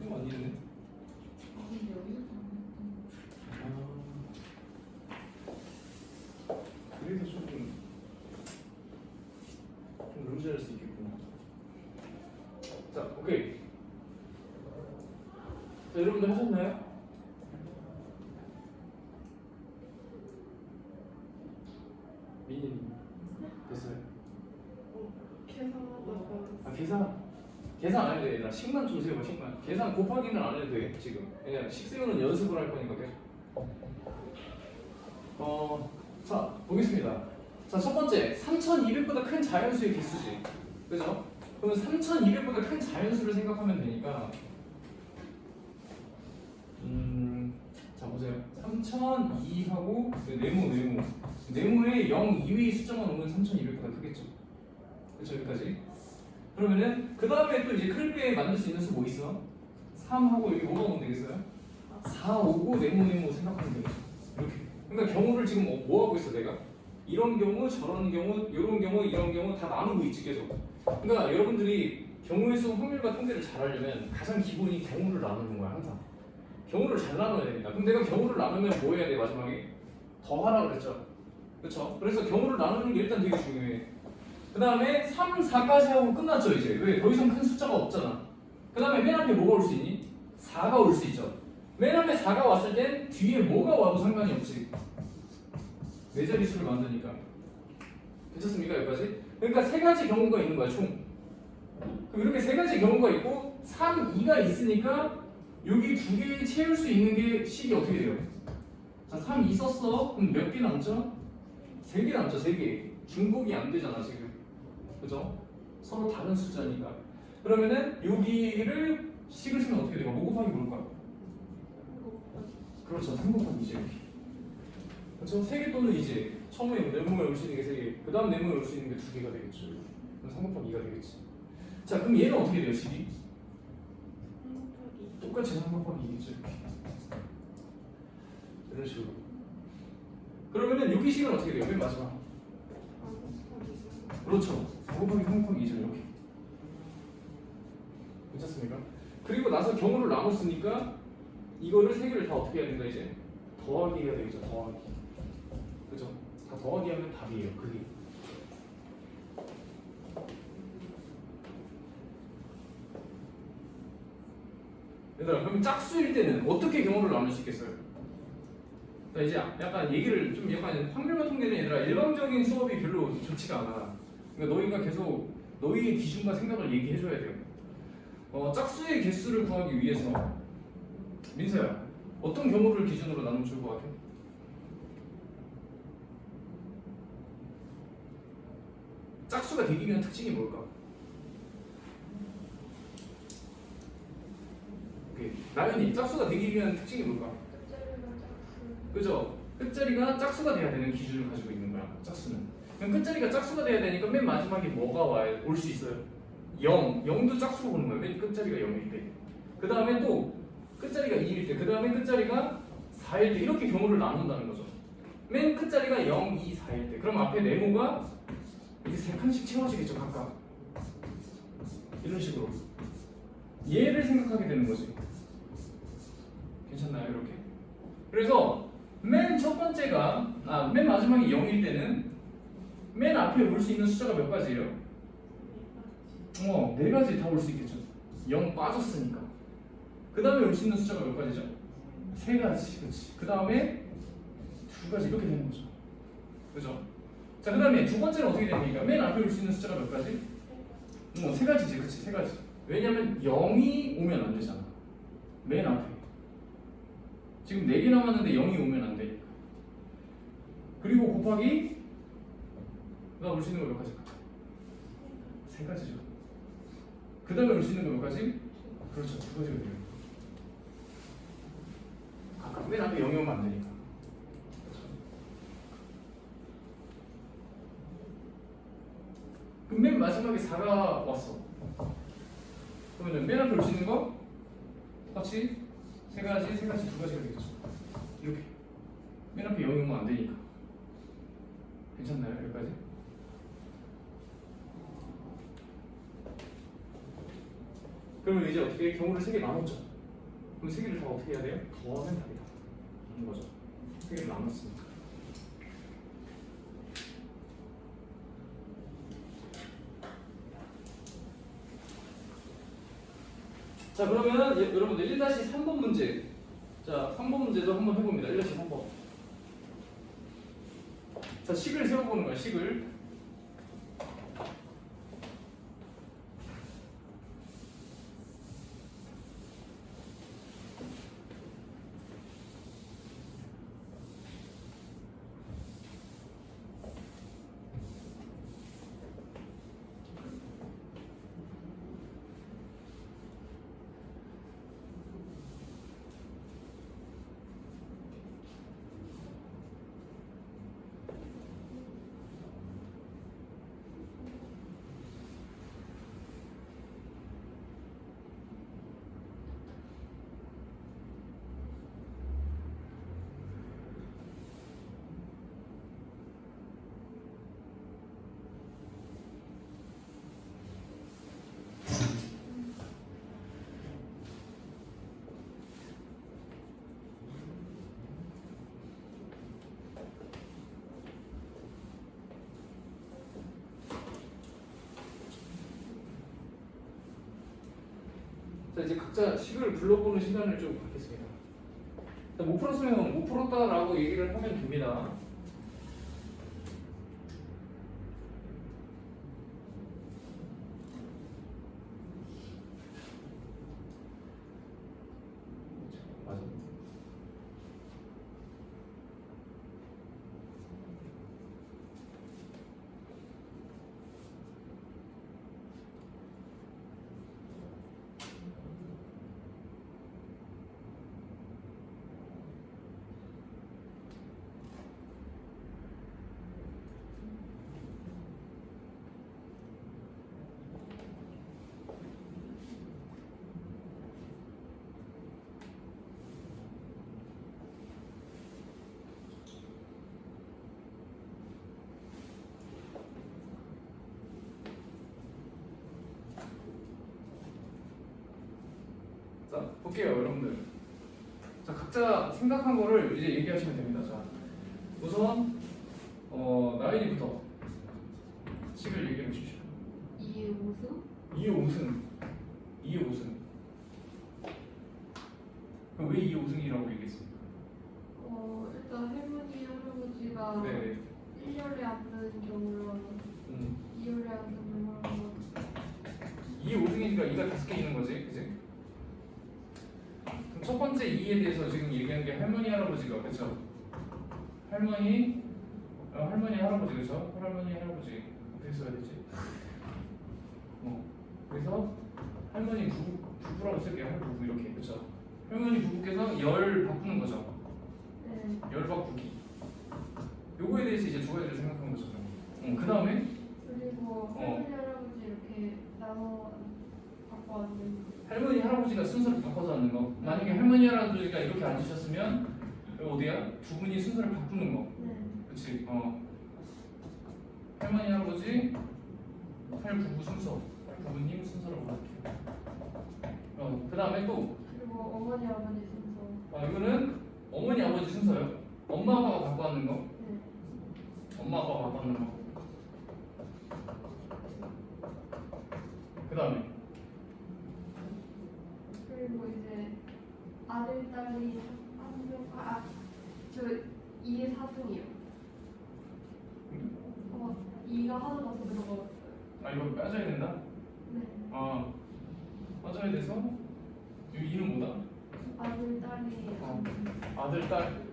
꽤 많이 했네. 그래서 좀 루즈할 수 있겠구나. 자, 오케이. 자, 여러분들 하셨나요? 미니님 됐어요? 아, 계산 안 해도 돼. 나 식만 좀 세워봐. 식만. 계산 곱하기는 안 해도 돼 지금. 그냥 식 세우는 연습을 할 거니까 계속. 자 보겠습니다. 자, 첫 번째 3,200보다 큰 자연수의 개수지. 그죠? 그러면 3,200보다 큰 자연수를 생각하면 되니까 자 보세요. 3,002하고 네모에 0 이외의 숫자만 오면 3,200보다 크겠죠. 그렇죠? 여기까지. 그러면은 그 다음에 또 이제 크게 만들 수 있는 수 뭐 있어? 3하고 여기 뭐가 오면 되겠어요? 4, 5고 네모 생각하면 되겠죠. 이렇게. 그러니까 경우를 지금 뭐 하고 있어 내가? 이런 경우, 저런 경우, 이런 경우, 이런 경우 다 나누고 있지 계속. 그러니까 여러분들이 경우의 수 확률과 통계를 잘 하려면 가장 기본이 경우를 나누는 거야 항상. 경우를 잘 나눠야 됩니다. 그럼 내가 경우를 나누면 뭐 해야 돼 마지막에? 더하라 그랬죠. 그렇죠? 그래서 경우를 나누는 게 일단 되게 중요해. 그 다음에 3, 4까지 하고 끝났죠 이제. 왜? 더 이상 큰 숫자가 없잖아. 그 다음에 맨 앞에 뭐가 올 수 있니? 4가 올 수 있죠. 맨 앞에 4가 왔을 땐 뒤에 뭐가 와도 상관이 없지. 네 자릿수를 만드니까. 괜찮습니까 여기까지? 그러니까 세 가지 경우가 있는 거야 총. 그럼 이렇게 세 가지 경우가 있고 3, 2가 있으니까 여기 두 개 채울 수 있는 게 식이 어떻게 돼요? 자, 3, 2 썼어. 그럼 몇 개 남죠? 3개 남죠, 3개. 중복이 안 되잖아, 지금. 그죠? 서로 다른 숫자니까. 그러면은 여기를 식을 쓰면 어떻게 돼요? 뭐 곱하기 뭘까? 그렇죠, 3 곱하기 2죠, 이렇게. 그렇죠? 3개 또는 이제 처음에 네모에 올 수 있는 게 3개, 그 다음 네모에 올 수 있는 게 2개가 되겠죠. 그럼 3 곱하기 2가 되겠지. 자, 그럼 얘는 어떻게 돼요, 식이? 똑같이 3 곱하기 2겠죠, 이렇게. 이런 식으로. 그러면은 여기 식은 어떻게 돼요? 맨 마지막. 그렇죠. 4 곱하기 3 곱하기 2죠, 이렇게. 괜찮습니까? 그리고 나서 경우를 나눴으니까 이거를 세 개를 다 어떻게 해야 된다 이제? 더하기 해야 되겠죠, 더하기. 그죠? 다 더하기 하면 답이에요, 그게. 얘들아, 그럼 짝수일 때는 어떻게 경우를 나눌 수 있겠어요? 자, 이제 약간 얘기를 좀 약간 확률과 통계는 얘들아 일방적인 수업이 별로 좋지가 않아. 그러니까 너희가 계속 너희의 기준과 생각을 얘기해줘야 돼요. 짝수의 개수를 구하기 위해서 민서야, 어떤 경우를 기준으로 나누면 좋을 것 같아? 짝수가 되기 위한 특징이 뭘까? 오케이. 나연이, 짝수가 되기 위한 특징이 뭘까? 그죠? 끝자리가 짝수가 돼야 되는 기준을 가지고 있는 거야, 짝수는. 그럼 끝자리가 짝수가 돼야 되니까 맨 마지막에 뭐가 올 수 있어요? 0. 0도 짝수로 보는 거야, 맨 끝자리가 0일 때. 그 다음에 또 끝자리가 2일 때, 그 다음에 끝자리가 4일 때, 이렇게 경우를 나눈다는 거죠. 맨 끝자리가 0, 2, 4일 때. 그럼 앞에 네모가 이렇게 3칸씩 채워지겠죠, 각각. 이런 식으로. 얘를 생각하게 되는 거지. 괜찮나요, 이렇게? 그래서 맨 첫 번째가, 맨 마지막이 0일 때는 맨 앞에 올 수 있는 숫자가 몇 가지예요? 4가지 다 올 수 있겠죠. 0 빠졌으니까. 그 다음에 올 수 있는 숫자가 몇 가지죠? 3가지, 그렇지. 그 다음에 2가지 이렇게 되는 거죠. 그죠? 자, 그 다음에 두 번째는 어떻게 됩니까? 맨 앞에 올 수 있는 숫자가 몇 가지? 3가지지, 그렇지, 3가지. 왜냐면 0이 오면 안 되잖아. 맨 앞에. 지금 4개 남았는데 0이 오면 안 되니까. 그리고 곱하기 나 올 수 있는 거 몇 가지일까? 3가지죠. 그 다음에 올 수 있는 거 몇 가지? 그렇죠, 2가지가 돼요. 각각 맨 앞에 0이 오면 안 되니까. 그렇죠. 그럼 맨 마지막에 4가 왔어. 그러면 맨 앞에 올 수 있는 거? 똑같이 3가지, 2가지가 되겠죠. 이렇게 맨 앞에 0이면 안 되니까. 괜찮나요? 여기까지? 그러면 이제 어떻게 경우를 3개 나눴죠? 그럼 3개를 다 어떻게 해야 돼요? 더하면 답이다. 이런 거죠. 3개를 나눴으니까. 자, 그러면 여러분들 1-3번 문제. 자, 3번 문제도 한번 해봅니다. 1-3번. 자, 식을 세워보는 거야, 식을. 자, 이제 각자 식을 불러보는 시간을 좀 갖겠습니다. 자, 못 풀었으면 못 풀었다라고 얘기를 하면 됩니다. 맞아. 자, 볼게요, 여러분들. 자, 각자 생각한 거를 이제 얘기하시면 됩니다. 자, 우선 나인이부터 식을 얘기해 주십시오. 2의 5승? 2의 5승. 2의 5승. 그럼 왜 2의 5승이라고 얘기했습니까? 일단 할머니 할아버지가 네. 1열에 앉는 경우랑 2열에 앉는 경우랑 2의 5승이니까 2가 5개 있는 거지, 그지? 그럼 첫 번째 2에 대해서 지금 얘기한 게 할머니 할아버지가, 그렇죠? 할머니 할아버지, 그렇죠? 할머니 할아버지 어떻게 써야 되지? 그래서 할머니 부부라고 쓸게요. 할부부 이렇게, 그렇죠? 할머니 부부께서 열 바꾸는 거죠. 네. 열 바꾸기. 요거에 대해서 이제 두 가지를 생각한 거죠. 그 다음에 그리고 할머니 할아버지 이렇게 나눠 갖고 앉는 할머니 할아버지가 순서를 바꿔서 앉는 거. 만약에 할머니 할아버지가 이렇게 앉으셨으면 여기 어디야? 두 분이 순서를 바꾸는 거. 네. 그렇지. 할머니 할아버지 할부부 순서, 할부부님 순서로 바꿀게요. 그 다음에 또 그리고 어머니 아버지 순서 이거는 어머니 아버지 순서요. 엄마 아빠가 갖고 왔는 거. 네. 엄마 아빠가 갖고 왔는 거. 그 다음에 그리고 이제 아들 딸이 저 2의 4승이요 2가 하나가 더 들어갔어요. 이거 빠져야 된다. 네. 빠져야 돼서 이 2는 뭐다? 아들 딸이 아들 딸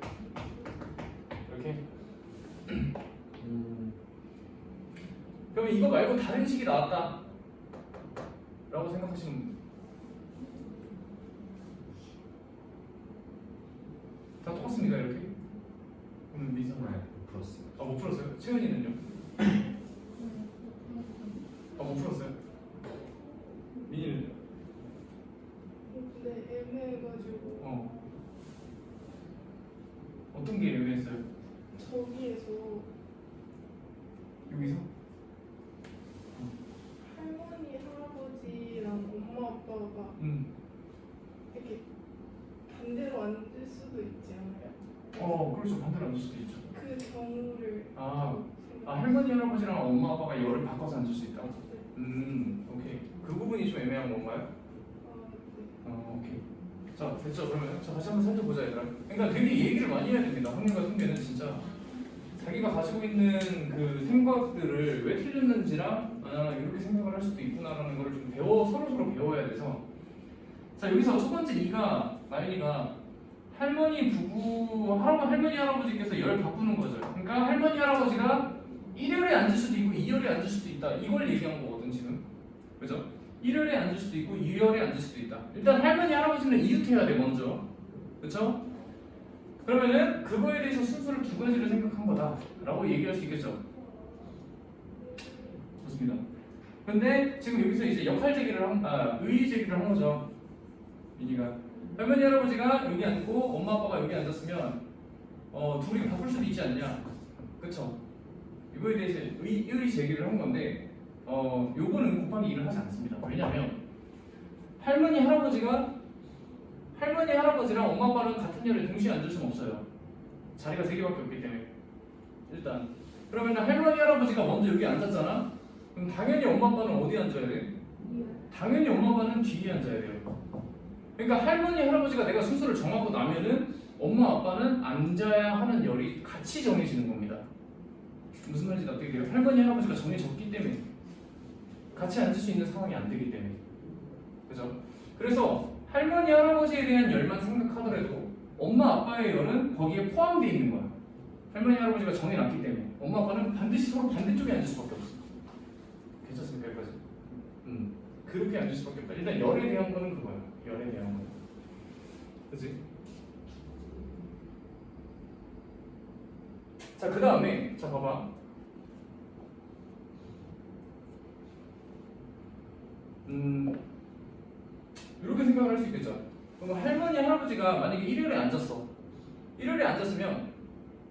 이렇게. 그러면 이거 말고 다른 식이 나왔다 라고 생각하시면 돼요. 다 똑같습니다. 이렇게. 그럼 민서는 풀었어요. 못 풀었어요? 채은이는요? 못 풀었어요? 민이는요? 네, 애매해가지고 어떤 게 애매했어요? 저기에서 여기서? 할머니, 할아버지랑 엄마, 아빠가 이렇게 반대로 앉을 수도 있지 않아요? 그렇죠. 반대로 앉을 수도 있죠. 그 경우를 할머니, 할아버지랑 엄마, 아빠가 열을 바꿔서 앉을 수 있다. 오케이. 그 부분이 좀 애매한 건가요? 네. 오케이. 자, 됐죠? 그러면 자, 다시 한번 살펴보자, 얘들아. 그러니까 되게 얘기를 많이 해야 됩니다. 학문과 통계는 진짜 자기가 가지고 있는 그 생각들을 왜 틀렸는지랑 이렇게 생각을 할 수도 있구나라는 걸 좀 서로 배워야 돼서. 자, 여기서 첫 번째 나연이가 할머니, 할머니, 할아버지께서 열 바꾸는 거죠. 그러니까 할머니, 할아버지가 1열에 앉을 수도 있고 2열에 앉을 수도 있다. 이걸 얘기한 거거든, 지금. 그죠? 1열에 앉을 수도 있고 2열에 앉을 수도 있다. 일단 할머니, 할아버지는 이웃해야 돼, 먼저. 그쵸? 그러면은 그거에 대해서 순서를 두 가지를 생각한 거다라고 얘기할 수 있겠죠. 좋습니다. 근데 지금 여기서 이제 역할 제기를 의의 제기를 한 거죠. 민이가 할머니, 할아버지가 여기 앉고 엄마, 아빠가 여기 앉았으면 둘이 바꿀 수도 있지 않냐. 그쵸? 이거에 대해서 의의 제기를 한 건데 요거는 곱하기 1을 하지 않습니다. 왜냐면 할머니, 할아버지랑 엄마, 아빠는 같은 열에 동시에 앉을 수는 없어요. 자리가 3개밖에 없기 때문에. 일단 그러면 할머니, 할아버지가 먼저 여기 앉았잖아. 그럼 당연히 엄마, 아빠는 어디 앉아야 돼? 당연히 엄마, 아빠는 뒤에 앉아야 돼요. 그러니까 할머니, 할아버지가 내가 순서를 정하고 나면은 엄마, 아빠는 앉아야 하는 열이 같이 정해지는 겁니다. 무슨 말인지 납득이 돼요? 할머니, 할아버지가 정해졌기 때문에 같이 앉을 수 있는 상황이 안 되기 때문에. 그죠? 그래서 할머니, 할아버지에 대한 열만 생각하더라도 엄마, 아빠의 열은 거기에 포함되어 있는 거야. 할머니, 할아버지가 정해놨기 때문에 엄마, 아빠는 반드시 서로 반대쪽에 앉을 수밖에 없어. 괜찮습니까? 여기까지? 그렇게 앉을 수밖에 없다. 일단 열에 대한 거는 그거야. 열에 대한 거. 그치? 자, 그 다음에 자 봐봐. 이렇게 생각을 할 수 있겠죠. 그럼 할머니, 할아버지가 만약에 1열에 앉았어. 1열에 앉았으면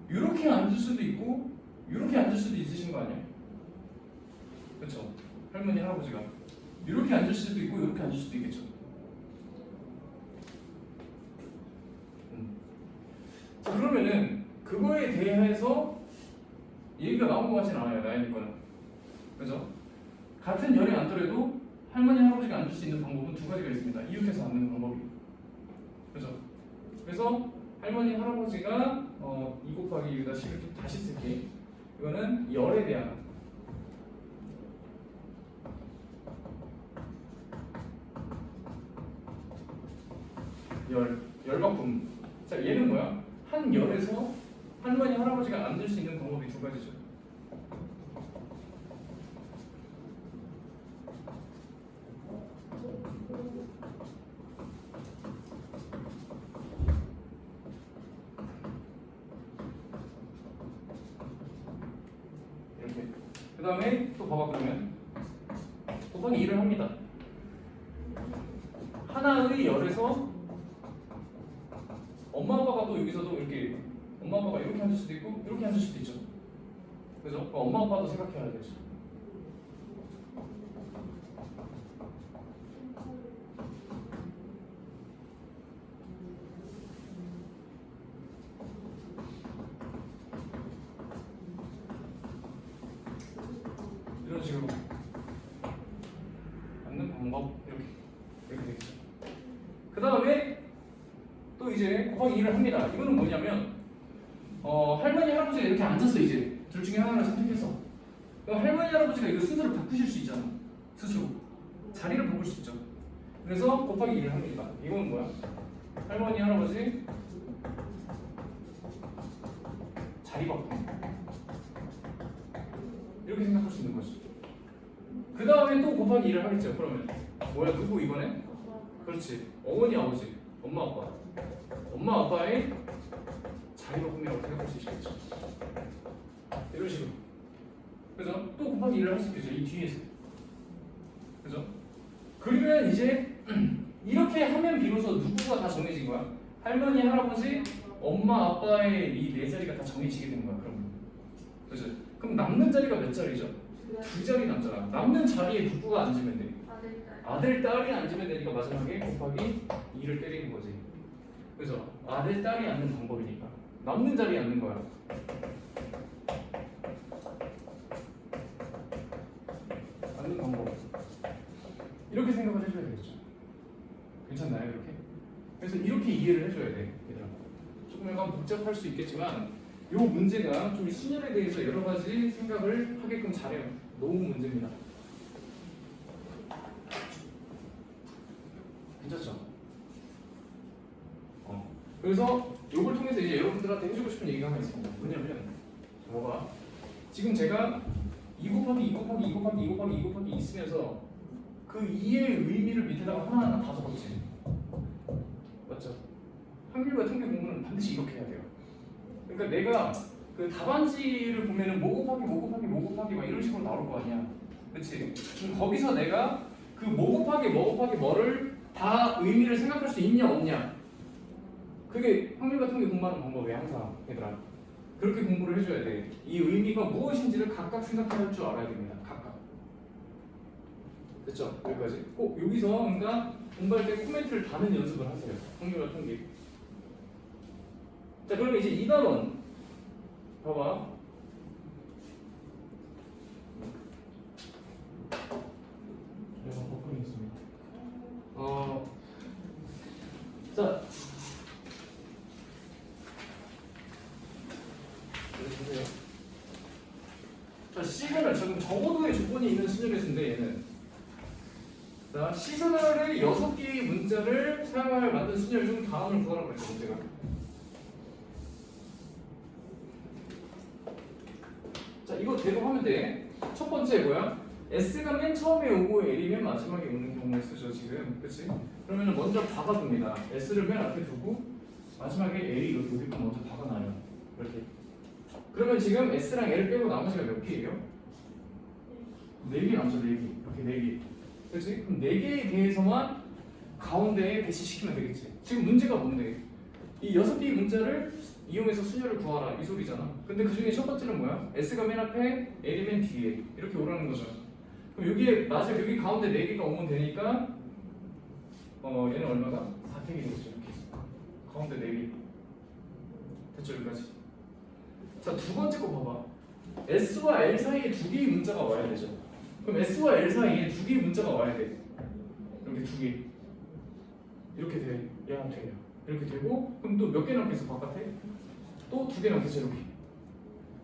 이렇게 앉을 수도 있고 이렇게 앉을 수도 있으신 거 아니야? 그렇죠? 할머니, 할아버지가 이렇게 앉을 수도 있고 이렇게 앉을 수도 있겠죠. 자, 그러면은 그거에 대해서 얘기가 나온 것 같진 않아요, 나연이 거는. 그죠? 같은 열에 앉더라도 할머니, 할아버지가 앉을 수 있는 방법은 두 가지가 있습니다. 이웃해서 앉는 방법이. 그죠? 그래서 할머니, 할아버지가 2 곱하기 여기다 식을 좀 다시 쓸게. 이거는 열에 대한 열바꿈. 자, 얘는 뭐야? 한 열에서 할머니, 할아버지가 앉을 수 있는 방법이 두 가지죠. 이렇게. 그 다음에 또 봐봐. 그러면 곱하기 2를 합니다. 하나의 열에서 엄마, 아빠가 또 여기서도 이렇게 엄마, 아빠가 이렇게 앉을 수도 있고 이렇게 앉을 수도 있죠. 그죠? 엄마, 아빠도 생각해야 되죠. 이런 식으로 앉는 방법 이렇게 되겠죠. 그 다음에 또 이제 곱하기 2를 합니다. 이거는 뭐냐면 할머니, 할아버지가 이렇게 앉았어. 이제 둘 중에 하나를 선택해서 그럼 할머니, 할아버지가 이거 순서를 바꾸실 수 있잖아. 스스로 자리를 바꿀 수 있죠. 그래서 곱하기 2를 합니다. 이거는 뭐야? 할머니, 할아버지 자리 바꿈. 이렇게 생각할 수 있는 거죠. 그 다음에 또 곱하기 2를 하겠죠. 그러면 뭐야? 누구 이번에? 그렇지. 어머니, 아버지, 엄마, 아빠. 엄마, 아빠의 자리 바꿈이라고 생각할 수 있겠죠. 이런 식으로. 그죠? 또 곱하기 1을 할 수 있겠죠. 이 뒤에서. 그죠? 그러면 이제 이렇게 하면 비로소 누구가 다 정해진 거야? 할머니, 할아버지, 엄마 아빠의 이 네 자리가 다 정해지게 되는 거야. 그죠? 그럼 남는 자리가 몇 자리죠? 두 자리 남잖아. 남는 자리에 누구가 앉으면 돼? 아들 딸. 아들 딸이 앉으면 되니까 마지막에 곱하기 2를 때리는 거지. 그죠? 아들 딸이 앉는 방법이니까 남는 자리에 앉는 거야. 앉는 방법. 이렇게 생각을 해줘야 되겠죠. 괜찮나요? 이렇게? 그래서 이렇게 이해를 해줘야 돼. 얘들아. 조금 약간 복잡할 수 있겠지만 이 문제가 좀 순열에 대해서 여러 가지 생각을 하게끔 잘해요. 너무 문제입니다. 괜찮죠? 그래서 이걸 통해서 이제 여러분들한테 해주고 싶은 얘기가 하나 있습니다. 뭐냐면 봐봐. 지금 제가 2 곱하기 2 곱하기 2 곱하기 2 곱하기 2 곱하기 2 쓰면서 그 2의 의미를 밑에다가 하나하나 다 적었지. 맞죠? 확률과 통계 공부는 반드시 이렇게 해야 돼요. 그러니까 내가 그 답안지를 보면은 뭐 곱하기 뭐 곱하기 뭐 곱하기 막 이런 식으로 나올 거 아니야. 그렇지? 그럼 거기서 내가 그 뭐 곱하기 뭐 곱하기 뭐를 다 의미를 생각할 수 있냐 없냐. 그게 확률과 통계 공부하는 방법이야 항상 얘들아. 그렇게 공부를 해줘야 돼. 이 의미가 무엇인지를 각각 생각할 줄 알아야 됩니다. 각각. 됐죠? 여기까지. 꼭 여기서 그러니까 공부할 때 코멘트를 다는 연습을 하세요. 확률과 통계. 자 그러면 이제 2단원 봐봐. 내가 버프링 있습니다. 자 보세요. 자 시그널 지금 적어도의 조건이 있는 순열에서인데 얘는 자 시그널의 6개의 문자를 사용하여 만든 순열 중 다음을 구하라고 했죠 문제가. 자 이거 대답하면 돼. 첫 번째 뭐야? S가 맨 처음에 오고 L이 맨 마지막에 오는 경우에 쓰죠 지금. 그치? 그러면 먼저 박아둡니다. S를 맨 앞에 두고 마지막에 L이 이렇게 오게끔 먼저 박아놔요. 이렇게. 그러면 지금 S랑 L 빼고 나머지가 몇 개예요? 4개 남죠 4개. 이렇게 4개. 그치? 그럼 4개에 대해서만 가운데에 배치시키면 되겠지. 지금 문제가 뭔데? 이 6개의 문자를 이용해서 순열을 구하라 이 소리잖아. 근데 그 중에 첫 번째는 뭐야? S가 맨 앞에 L이 맨 뒤에 이렇게 오라는 거죠. 그럼 여기에 맞아 여기 가운데 4개가 오면 되니까 얘는 얼마가? 4팩이 되겠죠. 이렇게 가운데 4개 됐죠 여기까지. 자 두 번째 거 봐봐. S와 L 사이에 2개의 문자가 와야 되죠. 그럼 S와 L 사이에 2개의 문자가 와야 돼. 이렇게 2개 이렇게 돼. 얘랑 돼요. 이렇게 되고 그럼 또 몇 개 남겠어 바깥에? 또 2개 남겠죠 이렇게.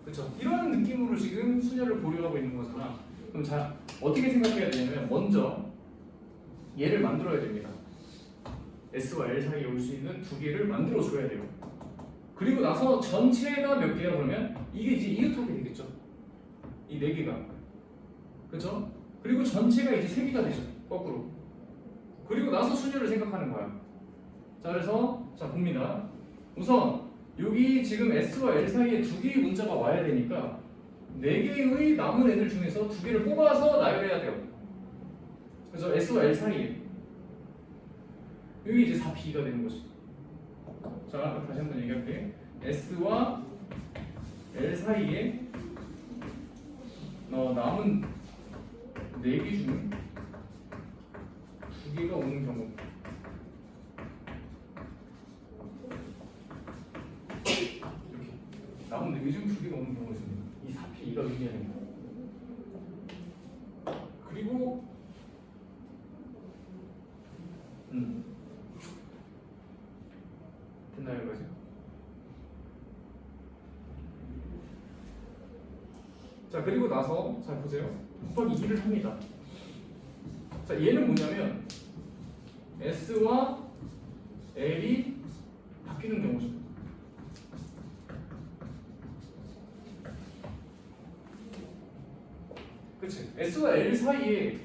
그렇죠? 이런 느낌으로 지금 순열을 보려고 있는 거잖아. 그럼 자 어떻게 생각해야 되냐면 먼저 얘를 만들어야 됩니다. S와 L 사이에 올 수 있는 2개를 만들어 줘야 돼요. 그리고 나서 전체가 몇 개야 그러면 이게 이제 이웃하게 되겠죠. 이 4개가. 그렇죠? 그리고 전체가 이제 3개가 되죠. 거꾸로. 그리고 나서 순열을 생각하는 거야. 자 그래서 자 봅니다. 우선 여기 지금 S와 L 사이에 2개의 문자가 와야 되니까 4개의 남은 애들 중에서 2개를 뽑아서 나열해야 돼요. 그래서 S와 L 사이에 여기 이제 4B가 되는 거지. 자 다시 한번 얘기할게. S와 L 사이에 남은 4개 중 2개가 오는 경우 이렇게 남은 4개 중 2개가 오는 경우가 있습니다. 이 4P 2가 의미하는 거. 그리고 됐나요 여기까지? 자 그리고 나서 자 보세요. 곱하기 2를 합니다. 자 얘는 뭐냐면 S와 L이 바뀌는 경우죠. 그치? S와 L 사이에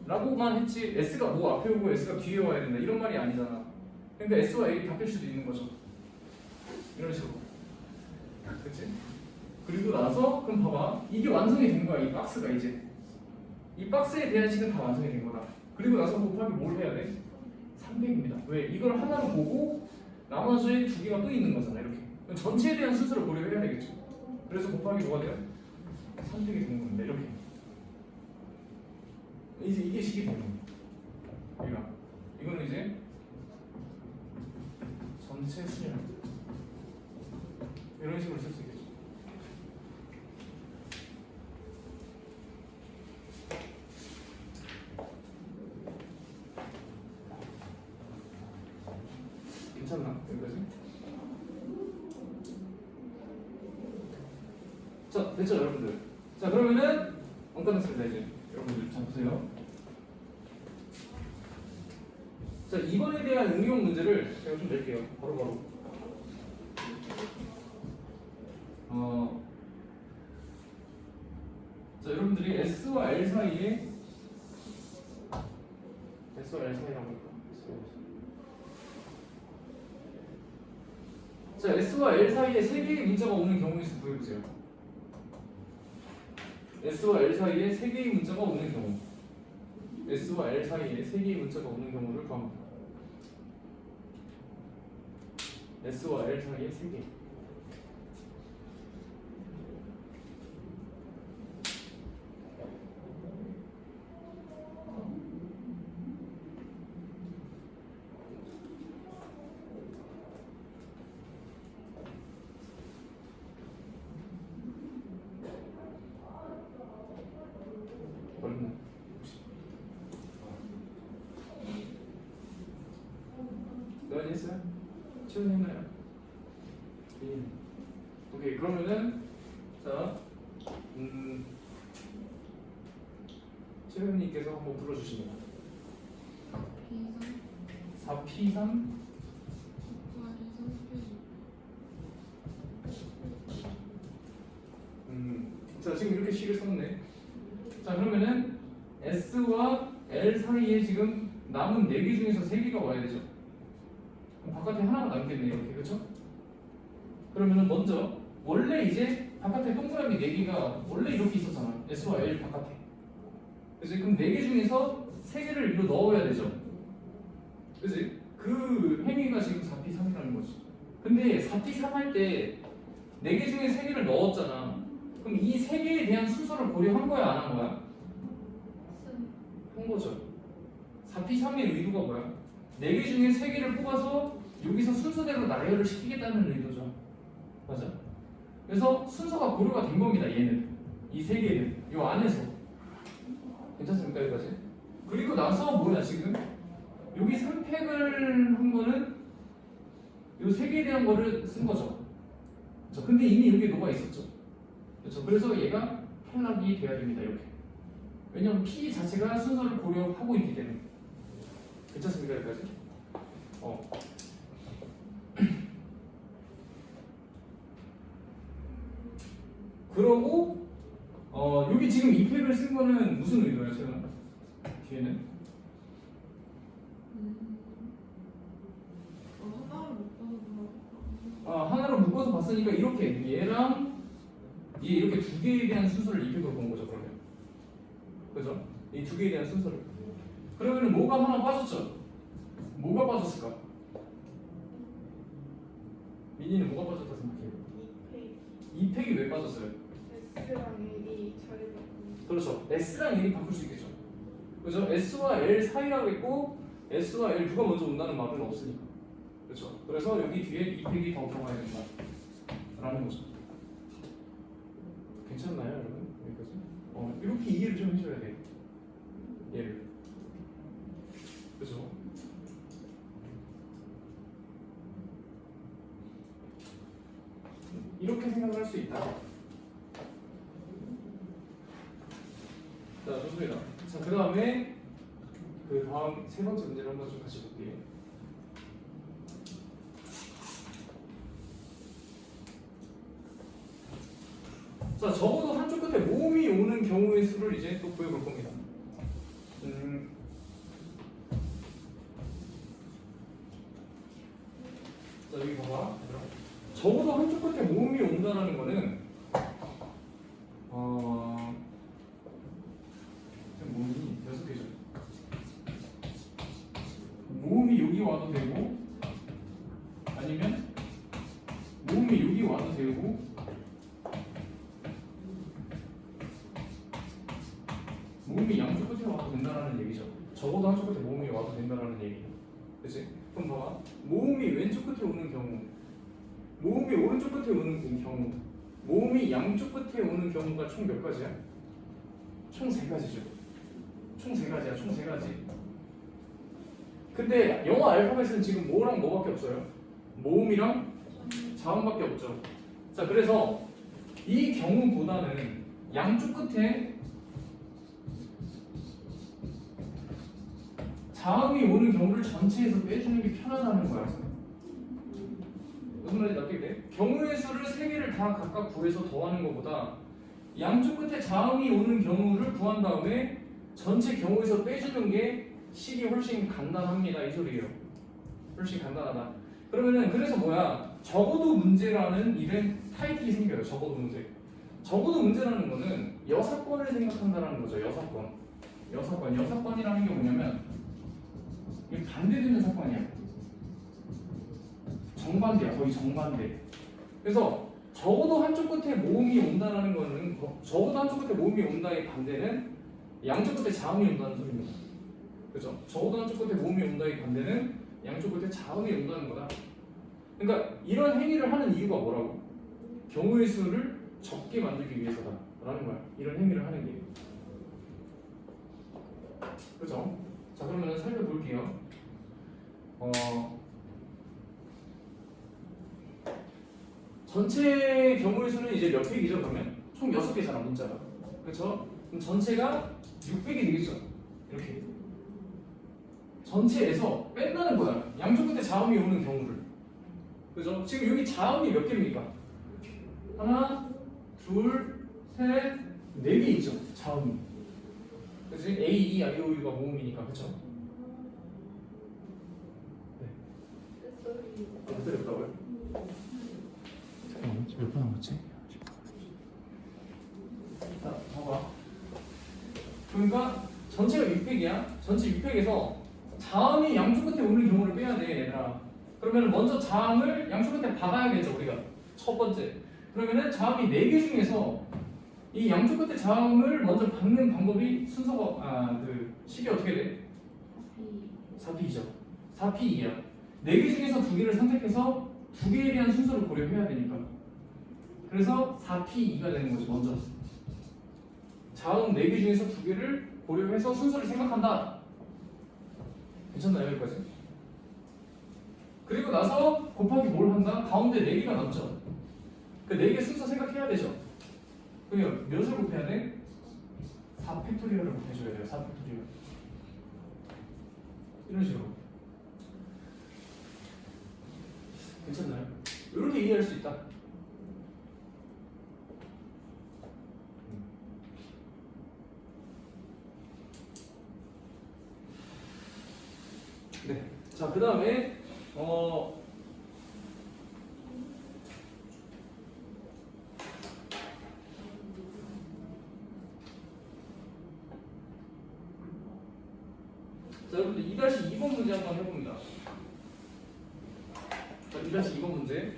라고만 했지 S가 뭐 앞에 오고 S가 뒤에 와야 된다 이런 말이 아니잖아. 그러니까 S와 L이 바뀔 수도 있는 거죠. 이런 식으로. 그치? 그리고 나서 그럼 봐봐 이게 완성이 된 거야. 이 박스가 이제 이 박스에 대한 식은 다 완성이 된 거다. 그리고 나서 곱하기 뭘 해야 돼? 300입니다. 왜? 이걸 하나로 보고 나머지 두 개가 또 있는 거잖아. 이렇게. 그럼 전체에 대한 순서를 고려해야 되겠죠. 그래서 곱하기 뭐가 돼요? 3팩이 되는 겁니다. 이렇게. 이제 이게 식이 되는 거예요. 이거는 이제 전체 수량 이런 식으로 쓸 수 있겠죠. 괜찮나? 여기까지? 자, 됐죠, 여러분들? 자, 그러면은 안 끝났습니다, 이제. 여러분들, 자, 보세요. 자, 이번에 대한 응용 문제를 제가 좀 낼게요. 바로바로. 자, 여러분들이 S와 L 사이에 S와 L 사이라고 할까? 자, S와 L 사이에 세 개의 문자가 오는 경우에 수 구해보세요. S와 L 사이에 세 개의 문자가 오는 경우. S와 L 사이에 세 개의 문자가 오는 경우를 구합니다. S와 L 사이에 세 개. 얼마? 너희 했어요? 최근 했나요? 예. 오케이, 그러면은 자, 최근님께서 한번 불러주십니다. 4P3 자, 지금 이렇게 식을 썼네. 자, 그러면은 S와 L 사이에 지금 남은 4개 중에서 3개가 와야 되죠. 그럼 바깥에 하나가 남겠네요. 이렇게, 그렇죠? 그러면은 먼저 원래 이제 바깥에 동그라미 4개가 원래 이렇게 있었잖아. S와 L 바깥에. 그치? 그럼 4개 중에서 3개를 일로 넣어야 되죠. 그치? 그 행위가 지금 4P3이라는 거지. 근데 4P3 할 때 4개 중에 3개를 넣었잖아. 그럼 이 3개에 대한 순서를 고려한 거야, 안 한 거야? 한 거죠. 4P3의 의도가 뭐야? 4개 중에 3개를 뽑아서 여기서 순서대로 나열을 시키겠다는 의도죠. 맞아. 그래서 순서가 고려가 된 겁니다, 얘는. 이 3개는. 요 안에서. 괜찮습니까, 여기까지? 그리고 나서 뭐야, 지금? 여기 3팩을 한 거는 요 3개에 대한 거를 쓴 거죠. 그렇죠? 근데 이미 여기에 녹아 있었죠. 그렇죠? 그래서 얘가 탈락이 돼야 됩니다, 이렇게. 왜냐면 P 자체가 순서를 고려하고 있기 때문에. 괜찮습니까, 여기까지? 그러고 여기 지금 이 팩을 쓴 거는 무슨 의도예요, 제가? 뒤에는? 하나로 묶어서 봤으니까 이렇게 얘랑 얘 이렇게 두 개에 대한 순서를 이 팩으로 본 거죠, 그러면. 그죠? 이 두 개에 대한 순서를. 그러면 뭐가 하나 빠졌죠? 뭐가 빠졌을까? 민이는 뭐가 빠졌다 생각해요? 이 팩이 왜 빠졌어요? S랑 L이 자리를 바꾸는. 그렇죠. S랑 L이 바꿀 수 있겠죠. 그죠? S와 L 사이라고 했고 S와 L 누가 먼저 온다는 말은 없으니까. 그렇죠. 그래서 여기 뒤에 이 팩이 더 들어가야 된다. 라는 거죠. 괜찮나요, 여러분? 여기까지? 이렇게 이해를 좀 해줘야 돼요. 얘를. 그죠? 이렇게 생각을 할 수 있다. 자, 좋습니다. 자, 그 다음에 그 다음 세 번째 문제를 한번 좀 같이 볼게요. 자, 적어도 한쪽 끝에 모음이 오는 경우의 수를 이제 또 구해볼 겁니다. 자, 여기 봐봐. 적어도 한쪽 끝에 모음이 온다라는 거는 모음이 6개죠. 모음이 여기 와도 되고 아니면 모음이 여기 와도 되고 모음이 양쪽 끝에 와도 된다는 얘기죠. 적어도 한쪽 끝에 모음이 와도 된다는 얘기. 그치? 그럼 봐봐. 모음이 왼쪽 끝에 오는 경우, 모음이 오른쪽 끝에 오는 경우, 모음이 양쪽 끝에 오는 경우가 총 몇 가지야? 총 세 가지죠. 총 세 가지야. 총 세 가지. 근데 영어 알파벳은 지금 뭐랑 뭐밖에 없어요? 모음이랑 자음밖에 없죠. 자, 그래서 이 경우보다는 양쪽 끝에 자음이 오는 경우를 전체에서 빼주는 게 편하다는 거야. 무슨 말인지 알겠네? 경우의 수를 세 개를 다 각각 구해서 더하는 것보다 양쪽 끝에 자음이 오는 경우를 구한 다음에 전체 경우에서 빼주는 게 식이 훨씬 간단합니다. 이 소리예요. 훨씬 간단하다. 그러면은 그래서 뭐야? 적어도 문제라는 이런 타이틀이 생겨요. 적어도 문제. 적어도 문제라는 거는 여사건을 생각한다는 거죠. 여사건. 여사건이라는 게 뭐냐면 이게 반대되는 사건이야. 정반대야. 거의 정반대. 그래서 적어도 한쪽 끝에 모음이 온다라는 거는 적어도 한쪽 끝에 모음이 온다의 반대는 양쪽 끝에 자음이 온다는 소리입니다. 그렇죠? 적어도 한쪽 끝에 모음이 온다의 반대는 양쪽 끝에 자음이 온다는 거다. 그러니까 이런 행위를 하는 이유가 뭐라고? 경우의 수를 적게 만들기 위해서다 라는 거야. 이런 행위를 하는 게. 그렇죠? 자, 그러면 살펴볼게요. 전체 경우의 수는 이제 몇 팩이죠? 그러면 총 6개잖아 문자가. 그렇죠? 그럼 전체가 600이 되겠죠? 이렇게 전체에서 뺀다는 거야. 양쪽 끝에 자음이 오는 경우를. 그죠? 지금 여기 자음이 몇 개입니까? 하나, 둘, 셋, 4개 있죠? 자음이. 그치? A, E, I, O, U가 모음이니까. 그쵸? 네. 안 때렸다고요? 잠깐만, 몇 번 남았지? 자, 봐봐. 그러니까 전체가 600이야. 전체 600에서 자음이 양쪽 끝에 오는 경우를 빼야 돼, 얘들아. 그러면 먼저 자음을 양쪽 끝에 박아야겠죠, 우리가. 첫 번째. 그러면은 자음이 4개 중에서 이 양쪽 끝에 자음을 먼저 박는 방법이 순서가 식이 어떻게 돼? 4P이죠. 4P2야. 4개 중에서 2개를 선택해서 2개에 대한 순서를 고려해야 되니까. 그래서 4P2가 되는 거지, 먼저. 자음 4개 중에서 2개를 고려해서 순서를 생각한다. 괜찮나요, 여기까지? 그리고 나서 곱하기 뭘 한다? 가운데 4개가 남죠. 그 4개 순서 생각해야 되죠. 그러면 몇을 곱해야 돼? 4팩토리얼을 곱해줘야 돼요. 4팩토리얼. 이런 식으로. 괜찮나요? 이렇게 이해할 수 있다. 네. 자, 그 다음에 자, 여러분들 2-2번 문제 한번 해봅니다. 자, 2-2번 문제.